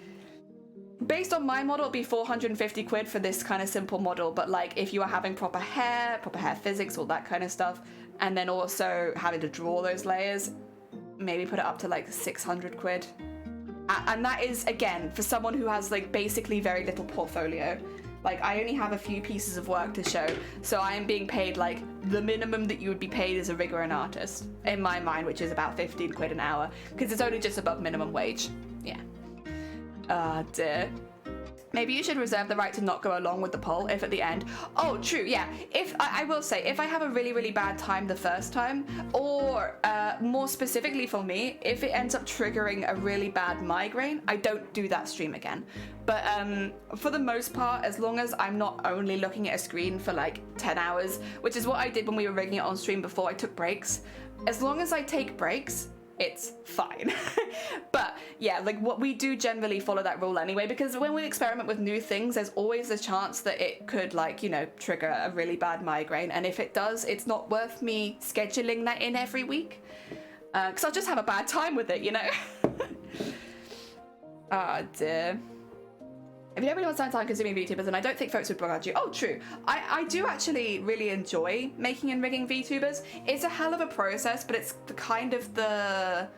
based on my model, it'd be 450 quid for this kind of simple model. But like if you are having proper hair physics, all that kind of stuff, and then also having to draw those layers, maybe put it up to like 600 quid. And that is, again, for someone who has like basically very little portfolio. Like I only have a few pieces of work to show, so I am being paid like the minimum that you would be paid as a rigger and artist, in my mind, which is about 15 quid an hour, because it's only just above minimum wage. Yeah. Dear. Maybe you should reserve the right to not go along with the poll if at the end. Oh, true, yeah. If I will say, if I have a really, really bad time the first time, or more specifically for me, if it ends up triggering a really bad migraine, I don't do that stream again. But for the most part, as long as I'm not only looking at a screen for like 10 hours, which is what I did when we were rigging it on stream before I took breaks, as long as I take breaks, it's fine. But yeah, like what we do generally follow that rule anyway, because when we experiment with new things, there's always a chance that it could, like, you know, trigger a really bad migraine. And if it does, it's not worth me scheduling that in every week, because I'll just have a bad time with it, you know. Ah, dear. If you don't really want to spend time consuming VTubers, then I don't think folks would begrudge you. Oh, true. I do actually really enjoy making and rigging VTubers. It's a hell of a process, but it's the kind of the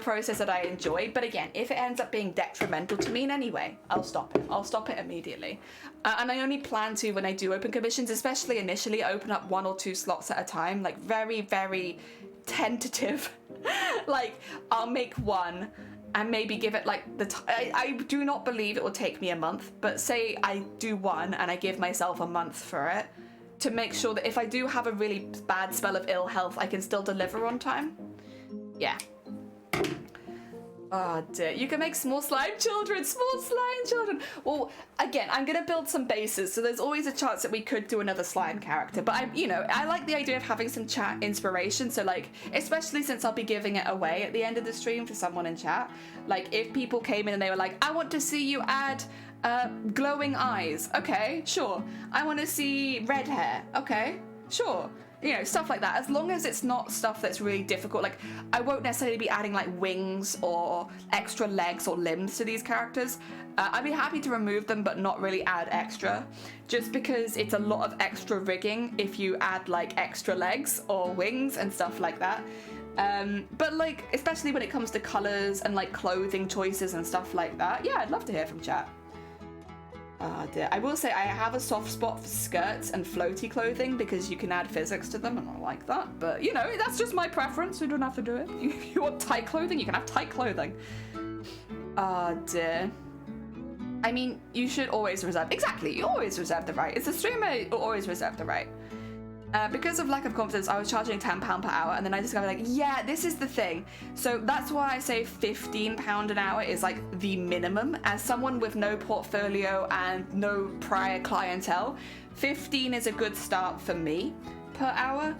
process that I enjoy. But again, if it ends up being detrimental to me in any way, I'll stop it. I'll stop it immediately. And I only plan to, when I do open commissions, especially initially, open up 1 or 2 slots at a time, like very, very tentative. Like, I'll make one and maybe give it like I do not believe it will take me a month, but say I do one and I give myself a month for it to make sure that if I do have a really bad spell of ill health, I can still deliver on time. Yeah. Oh dear, you can make small slime children. Well, again, I'm gonna build some bases, so there's always a chance that we could do another slime character, but I like the idea of having some chat inspiration, so like, especially since I'll be giving it away at the end of the stream to someone in chat, like if people came in and they were like, I want to see you add glowing eyes, okay, sure. I want to see red hair, okay, sure. You know, stuff like that. As long as it's not stuff that's really difficult. Like, I won't necessarily be adding like wings or extra legs or limbs to these characters. I'd be happy to remove them, but not really add extra, just because it's a lot of extra rigging if you add like extra legs or wings and stuff like that. But like, especially when it comes to colors and like clothing choices and stuff like that, yeah, I'd love to hear from chat. Oh dear. I will say I have a soft spot for skirts and floaty clothing because you can add physics to them and I like that. But, you know, that's just my preference. You don't have to do it. If you want tight clothing, you can have tight clothing. Oh dear. I mean, you should always reserve... Exactly, you always reserve the right. It's a streamer, you always reserve the right. Because of lack of confidence, I was charging £10 per hour, and then I discovered, like, yeah, this is the thing. So that's why I say £15 an hour is, like, the minimum. As someone with no portfolio and no prior clientele, 15 is a good start for me per hour.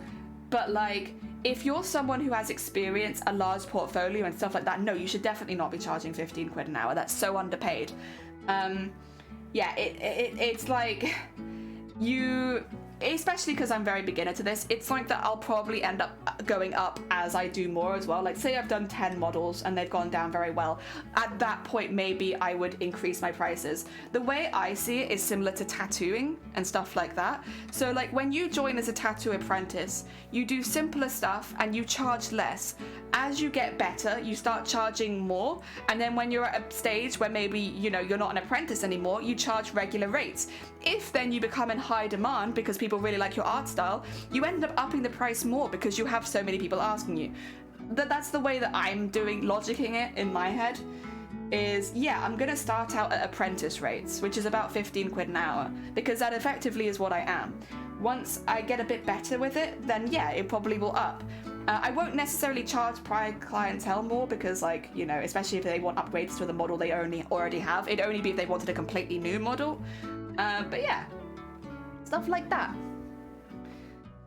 But, like, if you're someone who has experience, a large portfolio and stuff like that, no, you should definitely not be charging 15 quid an hour. That's so underpaid. Yeah, it's like, you... Especially because I'm very beginner to this, it's something that I'll probably end up going up as I do more as well. Like, say I've done 10 models and they've gone down very well. At that point, maybe I would increase my prices. The way I see it is similar to tattooing and stuff like that. So like when you join as a tattoo apprentice, you do simpler stuff and you charge less. As you get better, you start charging more. And then when you're at a stage where maybe, you know, you're not an apprentice anymore, you charge regular rates. If then you become in high demand because people really like your art style, you end up upping the price more because you have so many people asking you. That's the way that I'm logicking it in my head. Is, yeah, I'm gonna start out at apprentice rates, which is about 15 quid an hour, because that effectively is what I am. Once I get a bit better with it, then yeah, it probably will up. I won't necessarily charge prior clientele more because, like, you know, especially if they want upgrades to the model they already have. It'd only be if they wanted a completely new model. But yeah, stuff like that.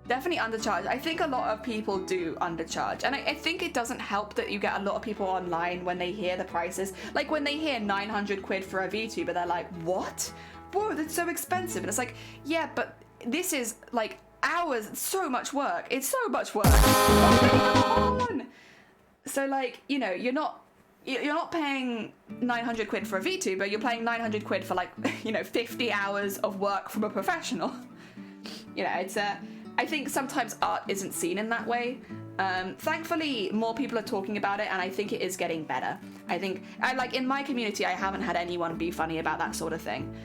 Definitely undercharge. I think a lot of people do undercharge. And I think it doesn't help that you get a lot of people online when they hear the prices. Like when they hear 900 quid for a VTuber, they're like, what? Whoa, that's so expensive. And it's like, yeah, but this is like hours, so much work. It's so much work. Oh, come on. So like, you know, you're not paying 900 quid for a VTuber, you're paying 900 quid for like, you know, 50 hours of work from a professional. You know, it's I think sometimes art isn't seen in that way. Thankfully, more people are talking about it, and I think it is getting better. I think, like in my community, I haven't had anyone be funny about that sort of thing.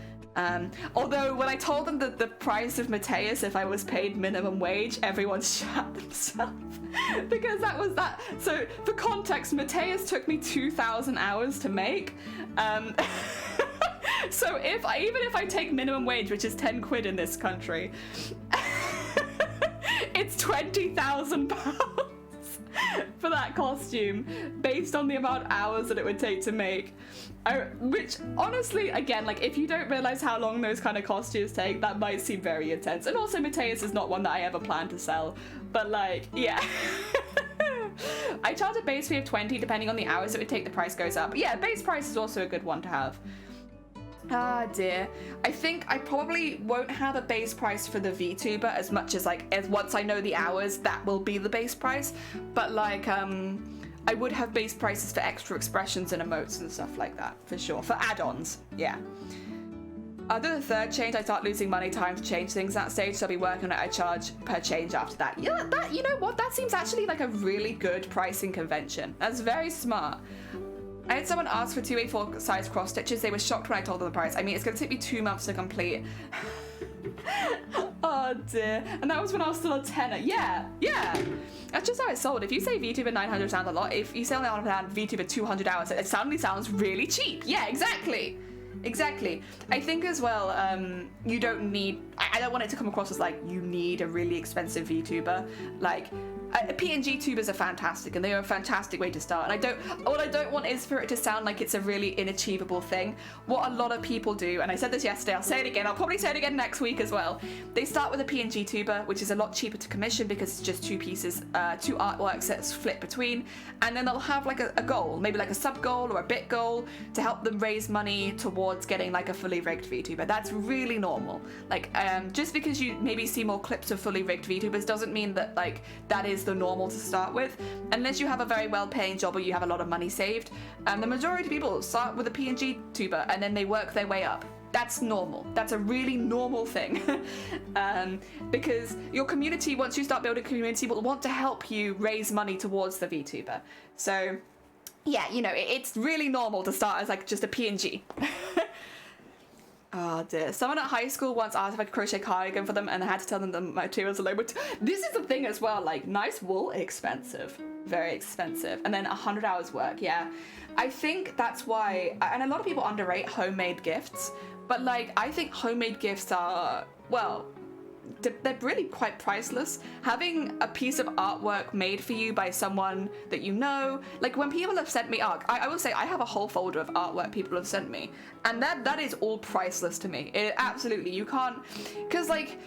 Although when I told them that the price of Mateus, if I was paid minimum wage, everyone shat themselves because that was that. So for context, Mateus took me 2,000 hours to make. So even if I take minimum wage, which is 10 quid in this country, it's £20,000 for that costume, based on the amount of hours that it would take to make. Which, honestly, again, like, if you don't realize how long those kind of costumes take, that might seem very intense. And also, Mateus is not one that I ever plan to sell. But, like, yeah. I charge a base fee of 20, depending on the hours it would take, the price goes up. But yeah, base price is also a good one to have. Ah dear. I think I probably won't have a base price for the VTuber as much as, like, as once I know the hours, that will be the base price. But, like, I would have base prices for extra expressions and emotes and stuff like that, for sure. For add-ons, yeah. Under the third change, I start losing money time to change things at that stage, so I'll be working on it. I charge per change after that. Yeah, that, you know what? That seems actually like a really good pricing convention. That's very smart. I had someone ask for 2 A4 size cross stitches. They were shocked when I told them the price. I mean, it's going to take me 2 months to complete. Oh dear. And that was when I was still a tenner. Yeah. That's just how it's sold. If you say VTuber 900 sounds a lot. If you say on the other hand VTuber 200 hours, it suddenly sounds really cheap. Yeah, exactly. I think as well, you don't need, I don't want it to come across as like you need a really expensive VTuber. Like, PNG tubers are fantastic, and they are a fantastic way to start. And what I don't want is for it to sound like it's a really inachievable thing. What a lot of people do, and I said this yesterday, I'll say it again, I'll probably say it again next week as well. They start with a PNG tuber, which is a lot cheaper to commission because it's just 2 pieces, 2 artworks that's flip between, and then they'll have like a goal, maybe like a sub goal or a bit goal to help them raise money towards getting like a fully rigged VTuber. That's really normal. Like, just because you maybe see more clips of fully rigged VTubers doesn't mean that like that is the normal to start with, unless you have a very well-paying job or you have a lot of money saved. The majority of people start with a PNG tuber and then they work their way up. That's normal. That's a really normal thing. Because your community, once you start building a community, will want to help you raise money towards the VTuber. So yeah, you know, it's really normal to start as like just a PNG. Oh dear. Someone at high school once asked if I could crochet a cardigan for them, and I had to tell them the materials are low. But this is the thing as well, like, nice wool, expensive. Very expensive. And then 100 hours work, yeah. I think that's why, and a lot of people underrate homemade gifts, but like, I think homemade gifts are, well, they're really quite priceless. Having a piece of artwork made for you by someone that you know, like when people have sent me art, I will say I have a whole folder of artwork people have sent me, and that is all priceless to me. It absolutely, you can't, because like,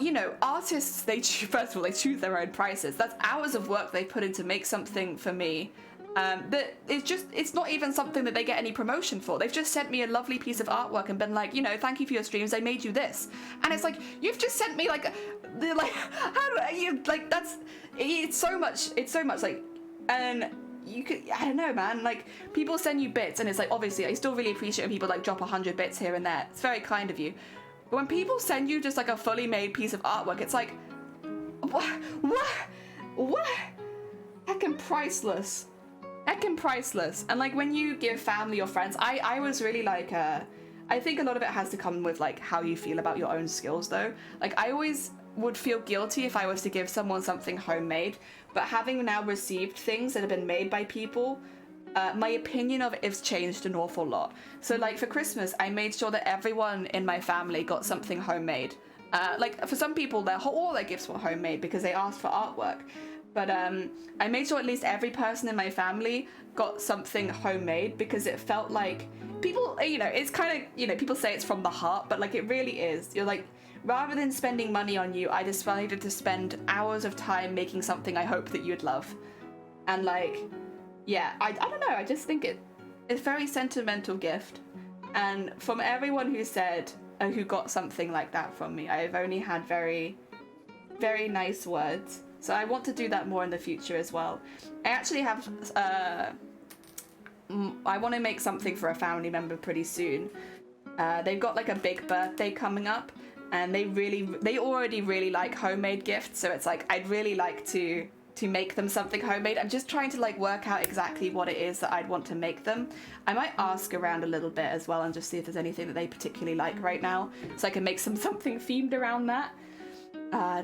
you know, artists, first of all, they choose their own prices. That's hours of work they put in to make something for me. That it's not even something that they get any promotion for. They've just sent me a lovely piece of artwork and been like, you know, thank you for your streams, I made you this. And it's like, you've just sent me like, how do you, like, it's so much like, and you could, I don't know, man, like, people send you bits and it's like, obviously, I still really appreciate when people like drop 100 bits here and there. It's very kind of you. But when people send you just like a fully made piece of artwork, it's like, what? Heckin' priceless. Heckin' priceless. And like when you give family or friends, I was really like, I think a lot of it has to come with like how you feel about your own skills though. Like I always would feel guilty if I was to give someone something homemade, but having now received things that have been made by people, my opinion of it has changed an awful lot. So like for Christmas, I made sure that everyone in my family got something homemade. Like for some people, all their gifts were homemade because they asked for artwork. But I made sure at least every person in my family got something homemade because it felt like people, you know, it's kind of, you know, people say it's from the heart, but like it really is. You're like, rather than spending money on you, I decided to spend hours of time making something I hope that you'd love. And like, yeah, I don't know, I just think it's a very sentimental gift. And from everyone who said, who got something like that from me, I've only had very, very nice words. So I want to do that more in the future as well. I actually have, I want to make something for a family member pretty soon. They've got like a big birthday coming up, and they already really like homemade gifts. So it's like, I'd really like to make them something homemade. I'm just trying to like work out exactly what it is that I'd want to make them. I might ask around a little bit as well and just see if there's anything that they particularly like right now, so I can make something themed around that.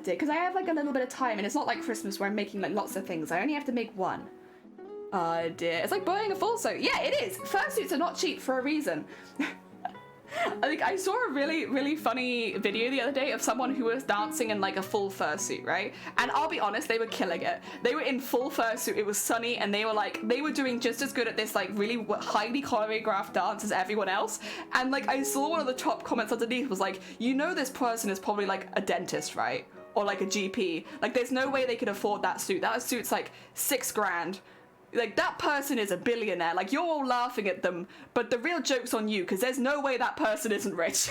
Because I have like a little bit of time, and it's not like Christmas where I'm making like lots of things. I only have to make one. Dear. It's like buying a full suit. Yeah, it is. Fursuits are not cheap for a reason. I think I saw a really funny video the other day of someone who was dancing in like a full fursuit, right? And I'll be honest, they were killing it. They were in full fursuit, it was sunny, and they were doing just as good at this like really highly choreographed dance as everyone else. And like I saw one of the top comments underneath was like, you know this person is probably like a dentist, right? Or like a GP. Like there's no way they could afford that suit. That suit's like $6,000. Like, that person is a billionaire. Like, you're all laughing at them, but the real joke's on you, because there's no way that person isn't rich.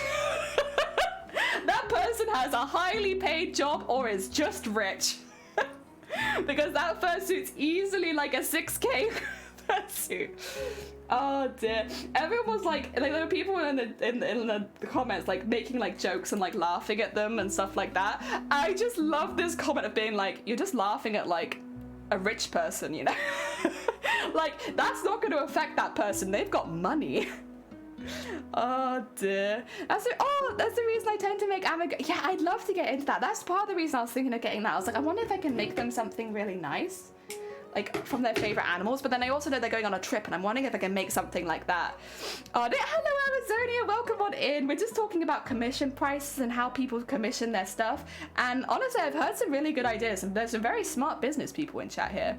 That person has a highly paid job or is just rich. Because that fursuit's easily like a 6K fursuit. Oh dear. Everyone was like there were people in the comments like making like jokes and like laughing at them and stuff like that. I just love this comment of being like, you're just laughing at like a rich person, you know? Like, that's not going to affect that person. They've got money. Oh dear. That's the reason I tend to make yeah, I'd love to get into that. That's part of the reason I was thinking of getting that. I was like, I wonder if I can make them something really nice, like from their favorite animals. But then I also know they're going on a trip, and I'm wondering if I can make something like that. Hello Amazonia, welcome on in. We're just talking about commission prices and how people commission their stuff, and honestly I've heard some really good ideas, and there's some very smart business people in chat here.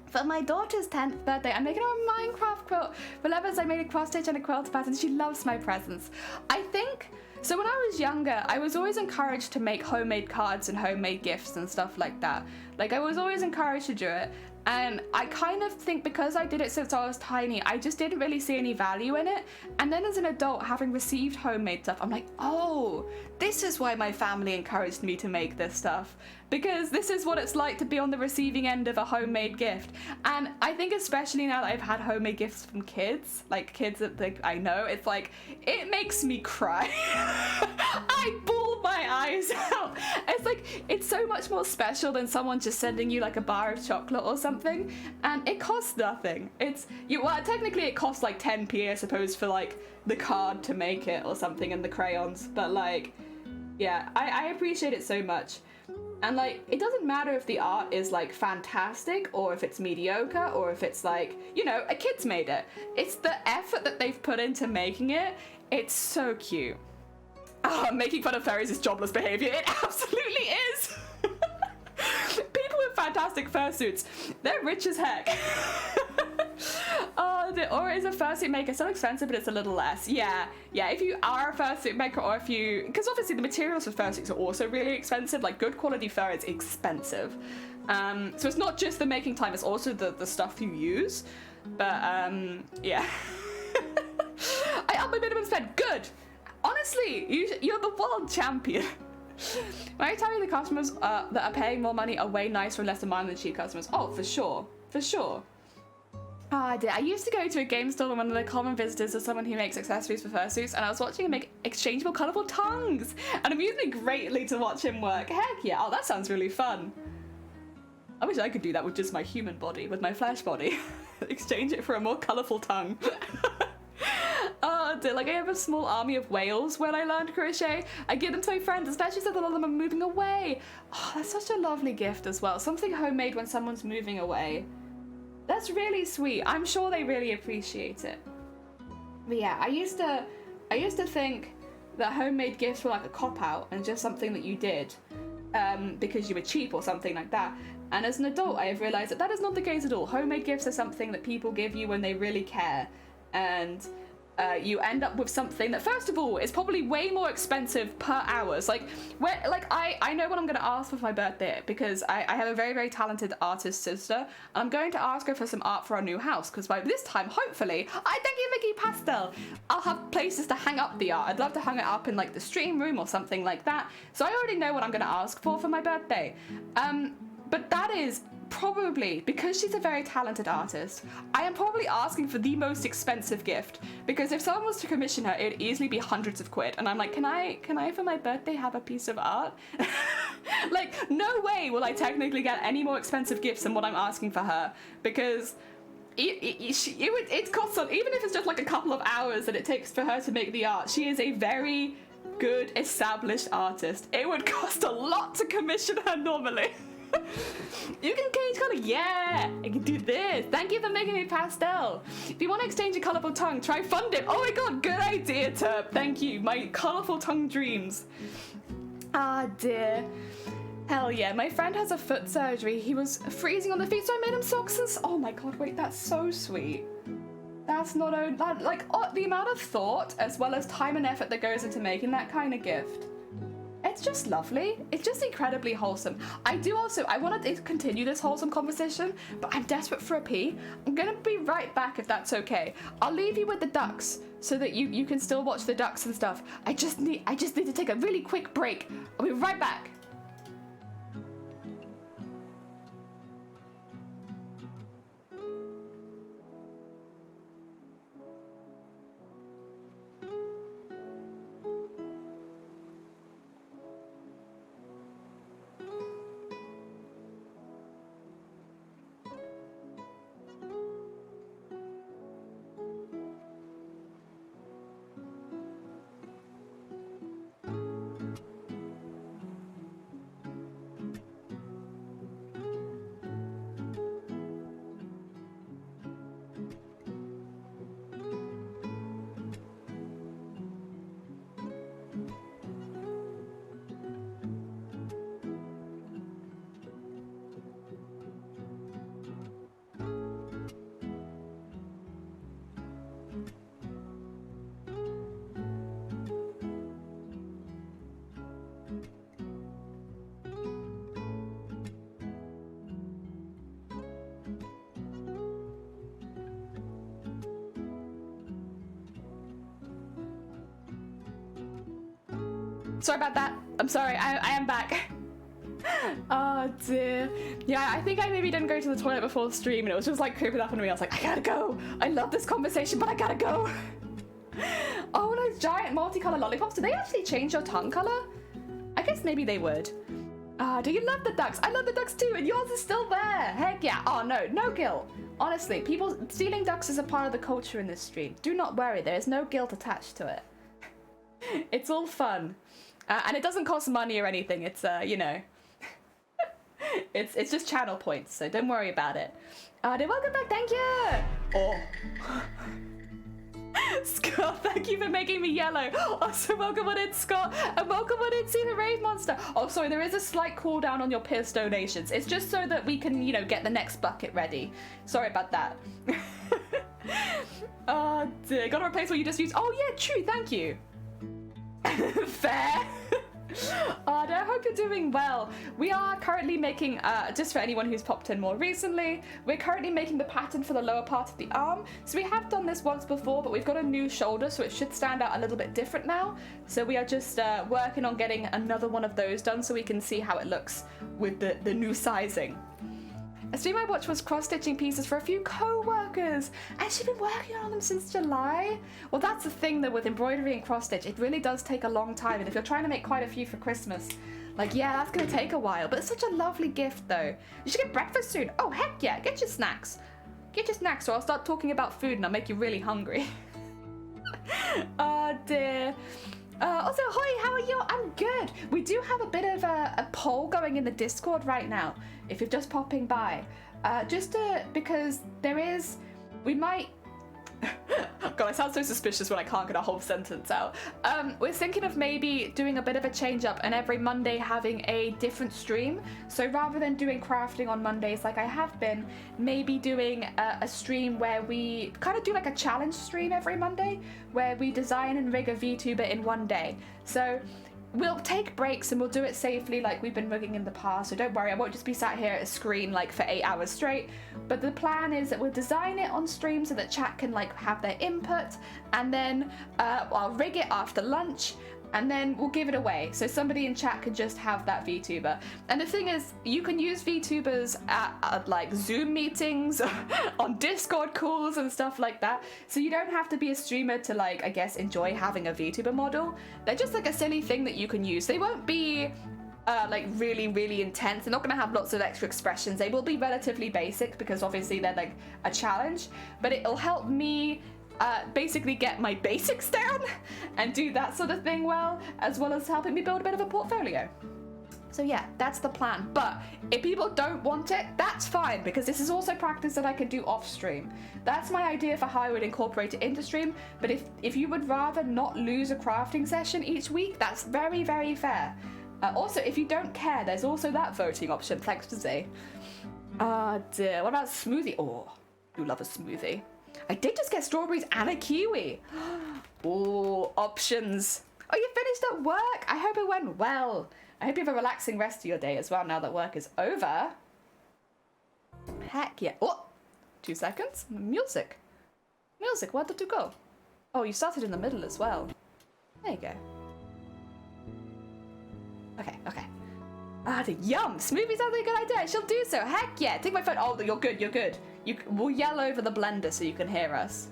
For my daughter's 10th birthday, I'm making her a Minecraft quilt. For Levers, I made a cross stitch and a quilt pattern. She loves my presents. I think, so when I was younger, I was always encouraged to make homemade cards and homemade gifts and stuff like that. Like, I was always encouraged to do it. And I kind of think because I did it since I was tiny, I just didn't really see any value in it. And then as an adult, having received homemade stuff, I'm like, oh, this is why my family encouraged me to make this stuff. Because this is what it's like to be on the receiving end of a homemade gift. And I think especially now that I've had homemade gifts from kids, like kids that I know, it's like, it makes me cry. I bawl my eyes out. It's like, it's so much more special than someone just sending you like a bar of chocolate or something. And it costs nothing. Well, technically it costs like 10p, I suppose, for like the card to make it or something and the crayons. But like, yeah, I appreciate it so much. And like, it doesn't matter if the art is like fantastic or if it's mediocre or if it's like, you know, a kid's made it. It's the effort that they've put into making it. It's so cute. Oh, making fun of fairies is jobless behavior. It absolutely is. People with fantastic fursuits, they're rich as heck. Or is a fursuit maker so expensive but it's a little less? Yeah, if you are a fursuit maker, or if you, because obviously the materials for fursuits are also really expensive, like good quality fur is expensive. So it's not just the making time, it's also the stuff you use. But yeah. I upped my minimum spend, good. Honestly, you're the world champion. When I tell you the customers that are paying more money are way nicer and less demanding than cheap customers. Oh, for sure. I used to go to a game store and one of the common visitors was someone who makes accessories for fursuits, and I was watching him make exchangeable colourful tongues, and it amused me greatly to watch him work. Heck yeah, oh, that sounds really fun. I wish I could do that with just my human body, with my flesh body. Exchange it for a more colourful tongue. Like I have a small army of whales when I learned crochet. I give them to my friends, especially since a lot of them are moving away. Oh, that's such a lovely gift as well. Something homemade when someone's moving away. That's really sweet. I'm sure they really appreciate it. But yeah, I used to think that homemade gifts were like a cop-out and just something that you did because you were cheap or something like that. And as an adult, I have realized that that is not the case at all. Homemade gifts are something that people give you when they really care. And you end up with something that, first of all, is probably way more expensive per hours. Like, I know what I'm going to ask for my birthday, because I have a very, very talented artist sister. I'm going to ask her for some art for our new house, because by this time, hopefully, thank you, Mickey Pastel, I'll have places to hang up the art. I'd love to hang it up in, like, the stream room or something like that. So I already know what I'm going to ask for my birthday. But that is probably, because she's a very talented artist, I am probably asking for the most expensive gift, because if someone was to commission her, it would easily be hundreds of quid, and I'm like, can I for my birthday have a piece of art? Like, no way will I technically get any more expensive gifts than what I'm asking for her, because it costs, even if it's just like a couple of hours that it takes for her to make the art, she is a very good established artist. It would cost a lot to commission her normally. You can change color. Yeah, I can do this. Thank you for making me pastel. If you want to exchange a colorful tongue, try Fund It. Oh my god, good idea, Turp. Thank you. My colorful tongue dreams. Ah, dear. Hell yeah, my friend has a foot surgery. He was freezing on the feet, so I made him socks and... Oh my god, wait, that's so sweet. That's not only... Like, the amount of thought, as well as time and effort that goes into making that kind of gift. It's just lovely. It's just incredibly wholesome. I want to continue this wholesome conversation, but I'm desperate for a pee. I'm gonna be right back if that's okay. I'll leave you with the ducks so that you can still watch the ducks and stuff. I just need to take a really quick break. I'll be right back. Sorry about that. I'm sorry. I am back. Oh dear. Yeah, I think I maybe didn't go to the toilet before the stream and it was just like creeping up on me. I was like, I gotta go. I love this conversation, but I gotta go. Oh, those giant multicolored lollipops. Do they actually change your tongue color? I guess maybe they would. Do you love the ducks? I love the ducks too, and yours is still there. Heck yeah. Oh no, no guilt. Honestly, people stealing ducks is a part of the culture in this stream. Do not worry, there is no guilt attached to it. It's all fun. And it doesn't cost money or anything. It's, you know, it's just channel points, so don't worry about it. Welcome back, thank you! Oh. Scott, thank you for making me yellow. Also, welcome on in, Scott, and welcome on in, See the Rave Monster. Oh, sorry, there is a slight cooldown on your Pierce donations. It's just so that we can, you know, get the next bucket ready. Sorry about that. Oh, dear. Gotta replace what you just used. Oh, yeah, true, thank you. Fair. Oh, no, I hope you're doing well. We are currently making, just for anyone who's popped in more recently, we're currently making the pattern for the lower part of the arm. So we have done this once before, but we've got a new shoulder, so it should stand out a little bit different now. So we are just working on getting another one of those done so we can see how it looks with the new sizing. A stream I watched was cross-stitching pieces for a few co-workers, and she'd been working on them since July. Well, that's the thing though with embroidery and cross-stitch, it really does take a long time, and if you're trying to make quite a few for Christmas, like, yeah, that's gonna take a while, but it's such a lovely gift though. You should get breakfast soon. Oh, heck yeah, get your snacks. Get your snacks or I'll start talking about food and I'll make you really hungry. Oh dear. Also, hi, how are you? I'm good. We do have a bit of a poll going in the Discord right now, if you're just popping by. Because there is, we might, God, I sound so suspicious when I can't get a whole sentence out. We're thinking of maybe doing a bit of a change up and every Monday having a different stream. So rather than doing crafting on Mondays like I have been, maybe doing a stream where we kind of do like a challenge stream every Monday where we design and rig a VTuber in one day. So we'll take breaks and we'll do it safely like we've been rigging in the past, so don't worry, I won't just be sat here at a screen like for 8 hours straight. But the plan is that we'll design it on stream so that chat can like have their input, and then I'll rig it after lunch, and then we'll give it away so somebody in chat can just have that VTuber. And the thing is, you can use VTubers at like Zoom meetings, on Discord calls and stuff like that, so you don't have to be a streamer to like, I guess, enjoy having a VTuber model. They're just like a silly thing that you can use. They won't be like really intense. They're not gonna have lots of extra expressions. They will be relatively basic because obviously they're like a challenge, but it'll help me basically get my basics down and do that sort of thing well as helping me build a bit of a portfolio. So yeah, that's the plan. But if people don't want it, that's fine, because this is also practice that I can do off stream. That's my idea for how I would incorporate it into stream. But if you would rather not lose a crafting session each week, that's very, very fair. Also, if you don't care, there's also that voting option. Thanks for say. Dear. What about smoothie? Oh, you love a smoothie. I did just get strawberries and a kiwi. Oh, options. Oh, you finished at work? I hope it went well. I hope you have a relaxing rest of your day as well now that work is over. Heck yeah. Oh, 2 seconds. Music. Music, where did you go? Oh, you started in the middle as well. There you go. Okay. Yum! Smoothie sounds like a good idea. I shall do so. Heck yeah. Take my phone. Oh, you're good. We'll yell over the blender so you can hear us.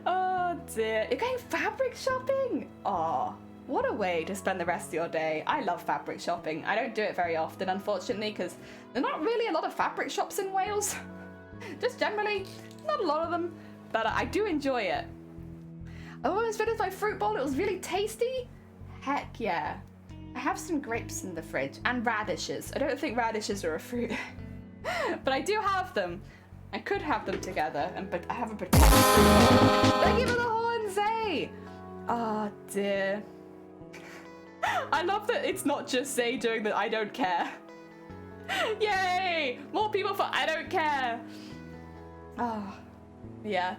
Oh dear. You're going fabric shopping? Oh, what a way to spend the rest of your day. I love fabric shopping. I don't do it very often, unfortunately, because there's not really a lot of fabric shops in Wales. Just generally, not a lot of them. But I do enjoy it. I almost finished my fruit bowl. It was really tasty. Heck yeah. I have some grapes in the fridge and radishes. I don't think radishes are a fruit. But I do have them. I could have them together, but I haven't pretended. Thank you for the horns, eh? Oh dear. I love that it's not just Zay doing the I don't care. Yay! More people for I don't care. Oh, yeah.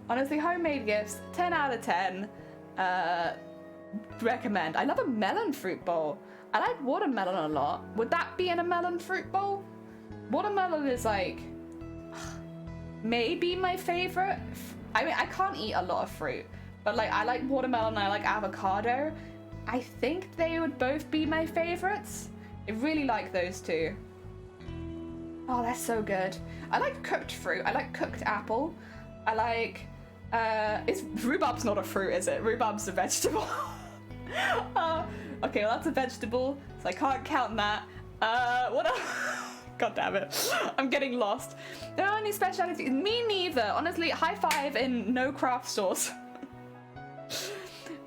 Honestly, homemade gifts, 10 out of 10. Recommend. I love a melon fruit bowl. I like watermelon a lot. Would that be in a melon fruit bowl? Watermelon is like maybe my favorite. I mean, I can't eat a lot of fruit, but like I like watermelon and I like avocado. I think they would both be my favorites. I really like those two. Oh, they're so good. I like cooked fruit. I like cooked apple. I like rhubarb's not a fruit, is it? Rhubarb's a vegetable. Okay, well that's a vegetable, so I can't count that. What else? God damn it. I'm getting lost. There are any specialities. Me neither. Honestly, high five in no craft stores.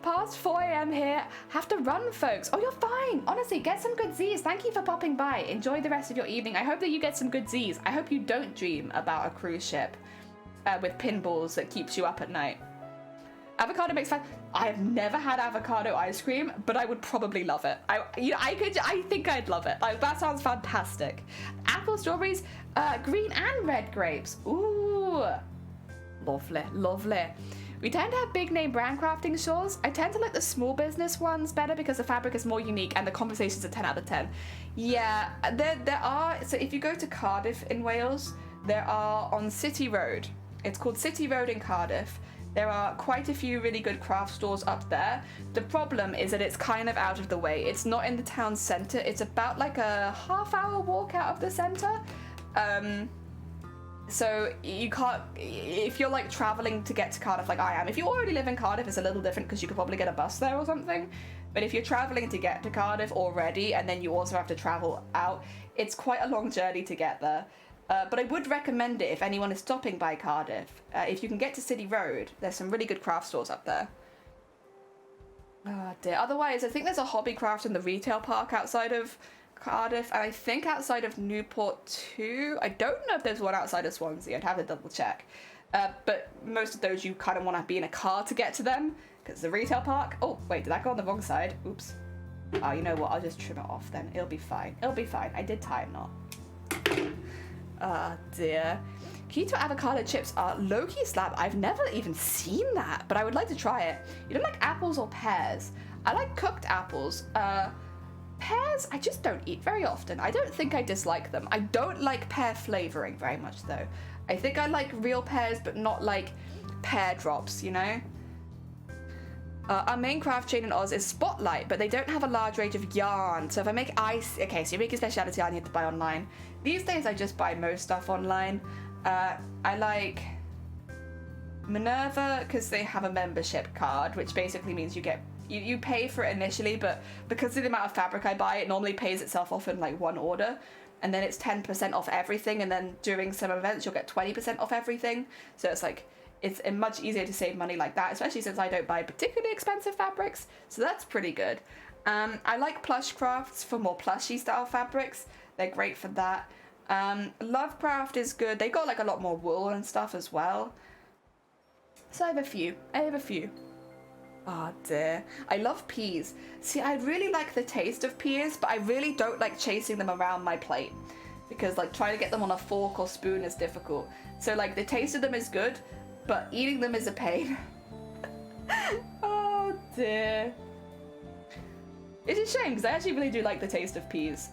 Past 4 a.m. here. Have to run, folks. Oh, you're fine. Honestly, get some good Z's. Thank you for popping by. Enjoy the rest of your evening. I hope that you get some good Z's. I hope you don't dream about a cruise ship with pinballs that keeps you up at night. Avocado makes fun. I've never had avocado ice cream, but I would probably love it. I think I'd love it. Like, that sounds fantastic. Apple, strawberries, green and red grapes. Ooh, lovely, lovely. We tend to have big name brand crafting stores. I tend to like the small business ones better because the fabric is more unique and the conversations are 10 out of 10. Yeah, there are. So if you go to Cardiff in Wales, there are on City Road. It's called City Road in Cardiff. There are quite a few really good craft stores up there. The problem is that it's kind of out of the way. It's not in the town centre. It's about like a half-hour walk out of the centre. So you can't, if you're like travelling to get to Cardiff like I am, if you already live in Cardiff, it's a little different because you could probably get a bus there or something. But if you're travelling to get to Cardiff already and then you also have to travel out, it's quite a long journey to get there. But I would recommend it if anyone is stopping by Cardiff. If you can get to City Road, there's some really good craft stores up there. Oh dear. Otherwise, I think there's a hobby craft in the retail park outside of Cardiff, and I think outside of Newport too. I don't know if there's one outside of Swansea. I'd have to double check. But most of those you kind of want to be in a car to get to them, because the retail park... Oh, wait, did that go on the wrong side? Oops. Oh, you know what? I'll just trim it off then. It'll be fine. It'll be fine. I did tie a knot. Ah, dear. Keto avocado chips are low-key slab. I've never even seen that, but I would like to try it. You don't like apples or pears? I like cooked apples. Pears, I just don't eat very often. I don't think I dislike them. I don't like pear flavoring very much, though. I think I like real pears, but not like pear drops, you know? Our main craft chain in Oz is Spotlight, but they don't have a large range of yarn. So if I make ice... Okay, so you make a speciality yarn you have to buy online. These days I just buy most stuff online. I like Minerva because they have a membership card, which basically means you get... You pay for it initially, but because of the amount of fabric I buy, it normally pays itself off in like one order. And then it's 10% off everything, and then during some events you'll get 20% off everything. So it's like... It's much easier to save money like that, especially since I don't buy particularly expensive fabrics, so that's pretty good. I like Plush Crafts for more plushy style fabrics. They're great for that. Lovecraft is good. They got like a lot more wool and stuff as well. So I have a few. Oh dear. I love peas. See, I really like the taste of peas, but I really don't like chasing them around my plate. Because like trying to get them on a fork or spoon is difficult. So like the taste of them is good, but eating them is a pain. Oh dear. It's a shame because I actually really do like the taste of peas.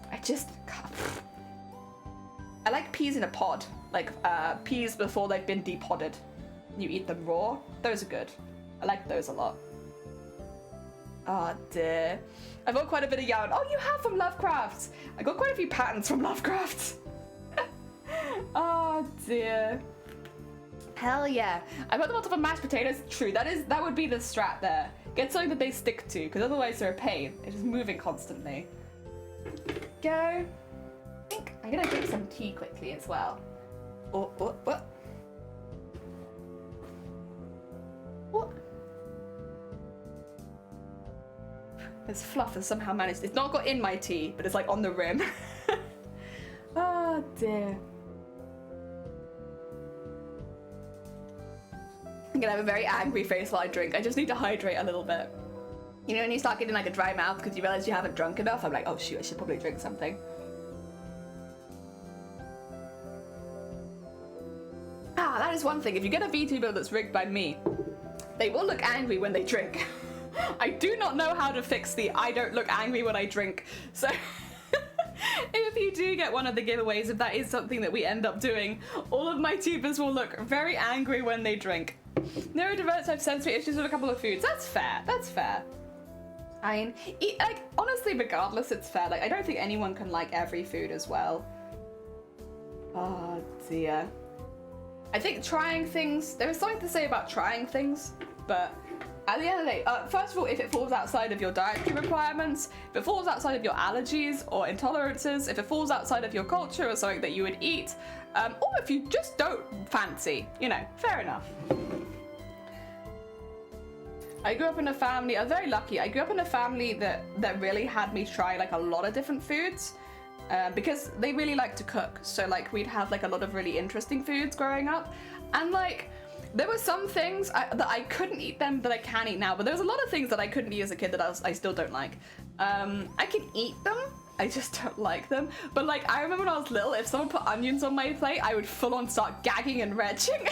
I like peas in a pod. Like peas before they've been depodded. You eat them raw. Those are good. I like those a lot. Oh dear. I've got quite a bit of yarn. Oh, you have from Lovecraft. I got quite a few patterns from Lovecraft. Oh dear. Hell yeah. I put them on top of mashed potatoes. True, that would be the strat there. Get something that they stick to, because otherwise they're a pain. It's just moving constantly. Go. I think I'm gonna drink some tea quickly as well. What? This fluff has somehow managed. It's not got in my tea, but it's like on the rim. Oh dear. I'm gonna have a very angry face while I drink. I just need to hydrate a little bit. You know when you start getting like a dry mouth because you realize you haven't drunk enough? I'm like, oh shoot, I should probably drink something. Ah, that is one thing. If you get a VTuber that's rigged by me, they will look angry when they drink. I do not know how to fix the I don't look angry when I drink. So if you do get one of the giveaways, if that is something that we end up doing, all of my tubers will look very angry when they drink. Neurodivergents have sensory issues with a couple of foods. That's fair. That's fair. I mean, like, honestly, regardless, it's fair. Like, I don't think anyone can like every food as well. Oh dear. I think trying things, there is something to say about trying things, but at the end of the day, first of all, if it falls outside of your dietary requirements, if it falls outside of your allergies or intolerances, if it falls outside of your culture or something that you would eat, or if you just don't fancy, you know, fair enough. I grew up in a family, I'm very lucky, I grew up in a family that really had me try like a lot of different foods. Because they really like to cook, so like we'd have like a lot of really interesting foods growing up, and like there were some things that I couldn't eat them that I can eat now, but there was a lot of things that I couldn't eat as a kid that I still don't like. I can eat them, I just don't like them. But like I remember when I was little, if someone put onions on my plate, I would full on start gagging and retching.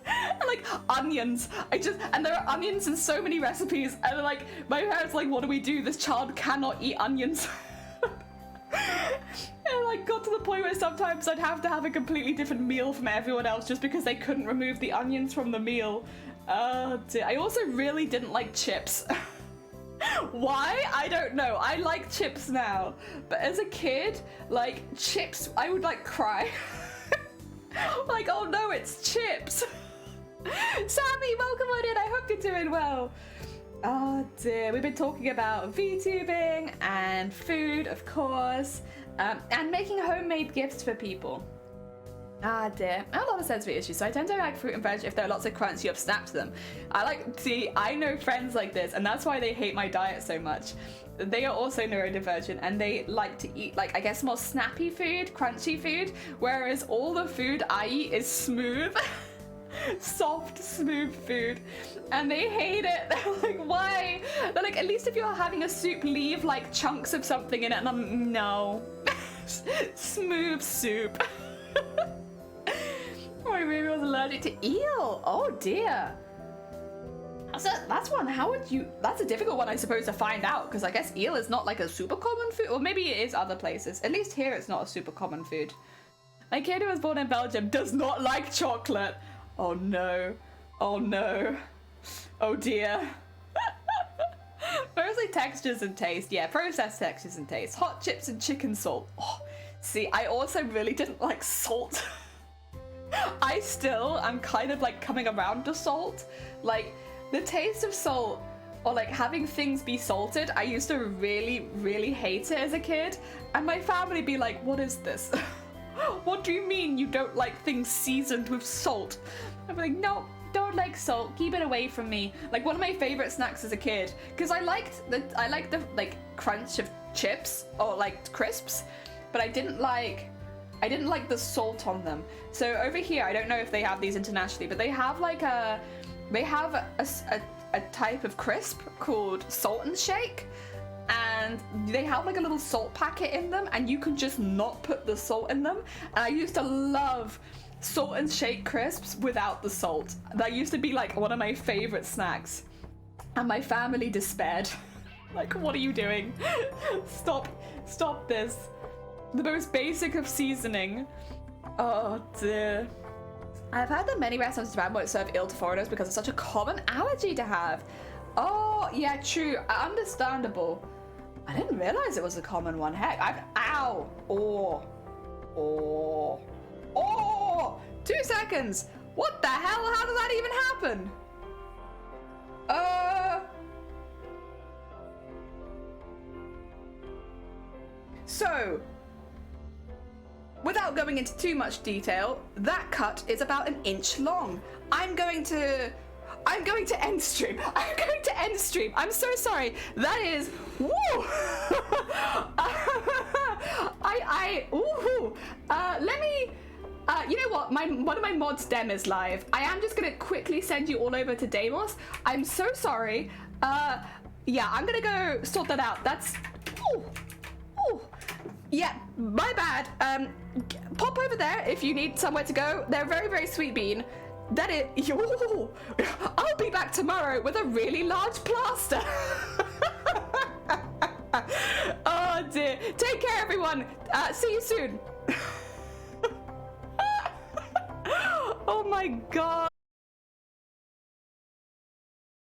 And like onions, and there are onions in so many recipes, and like my parents were like, what do we do? This child cannot eat onions. And like got to the point where sometimes I'd have to have a completely different meal from everyone else just because they couldn't remove the onions from the meal. Oh dear. I also really didn't like chips. Why? I don't know. I like chips now, but as a kid, like chips, I would like cry. Like, oh no, it's chips. Sammy, welcome on in. I hope you're doing well. Oh dear, we've been talking about VTubing and food, of course, and making homemade gifts for people. Ah dear, I have a lot of sensory issues, so I tend to like fruit and veg if there are lots of crunch, you have snapped them. I know friends like this, and that's why they hate my diet so much. They are also neurodivergent, and they like to eat, like, I guess more snappy food, crunchy food, whereas all the food I eat is smooth. Soft, smooth food, and they hate it. They're like, why? They're like, at least if you're having a soup, leave like chunks of something in it. And I'm, no. Smooth soup. My baby was allergic to eel. Oh dear. That's one. How would you? That's a difficult one, I suppose, to find out, because I guess eel is not like a super common food, or maybe it is other places. At least here, it's not a super common food. My kid who was born in Belgium does not like chocolate. Oh no. Oh no. Oh dear. Mostly textures and taste. Yeah, processed textures and taste. Hot chips and chicken salt. Oh, see, I also really didn't like salt. I still am kind of like coming around to salt. Like, the taste of salt, or like having things be salted, I used to really, really hate it as a kid. And my family would be like, what is this? What do you mean you don't like things seasoned with salt? I'm like, no, don't like salt. Keep it away from me. Like one of my favorite snacks as a kid, because I liked the like crunch of chips or like crisps, but I didn't like the salt on them. So over here, I don't know if they have these internationally, but they have like a type of crisp called Salt and Shake, and they have like a little salt packet in them, and you can just not put the salt in them. And I used to love Salt and Shake crisps without the salt. That used to be like one of my favorite snacks, and my family despaired. Like, what are you doing? Stop this. The most basic of seasoning. Oh dear. I've heard that many restaurants in Japan won't serve eel to foreigners because it's such a common allergy to have. Oh, yeah, true. Understandable. I didn't realize it was a common one. Heck, ow. Oh. 2 seconds. What the hell? How did that even happen? So, without going into too much detail, that cut is about 1 inch long. I'm going to end stream. I'm so sorry. That is, woo. Let me, you know what? One of my mods dem is live. I am just gonna quickly send you all over to Deimos. I'm so sorry. Yeah, I'm gonna go sort that out. That's, yeah, my bad. Pop over there if you need somewhere to go. They're very, very sweet bean. That is, I'll be back tomorrow with a really large plaster. Oh dear. Take care, everyone. See you soon. Oh my God.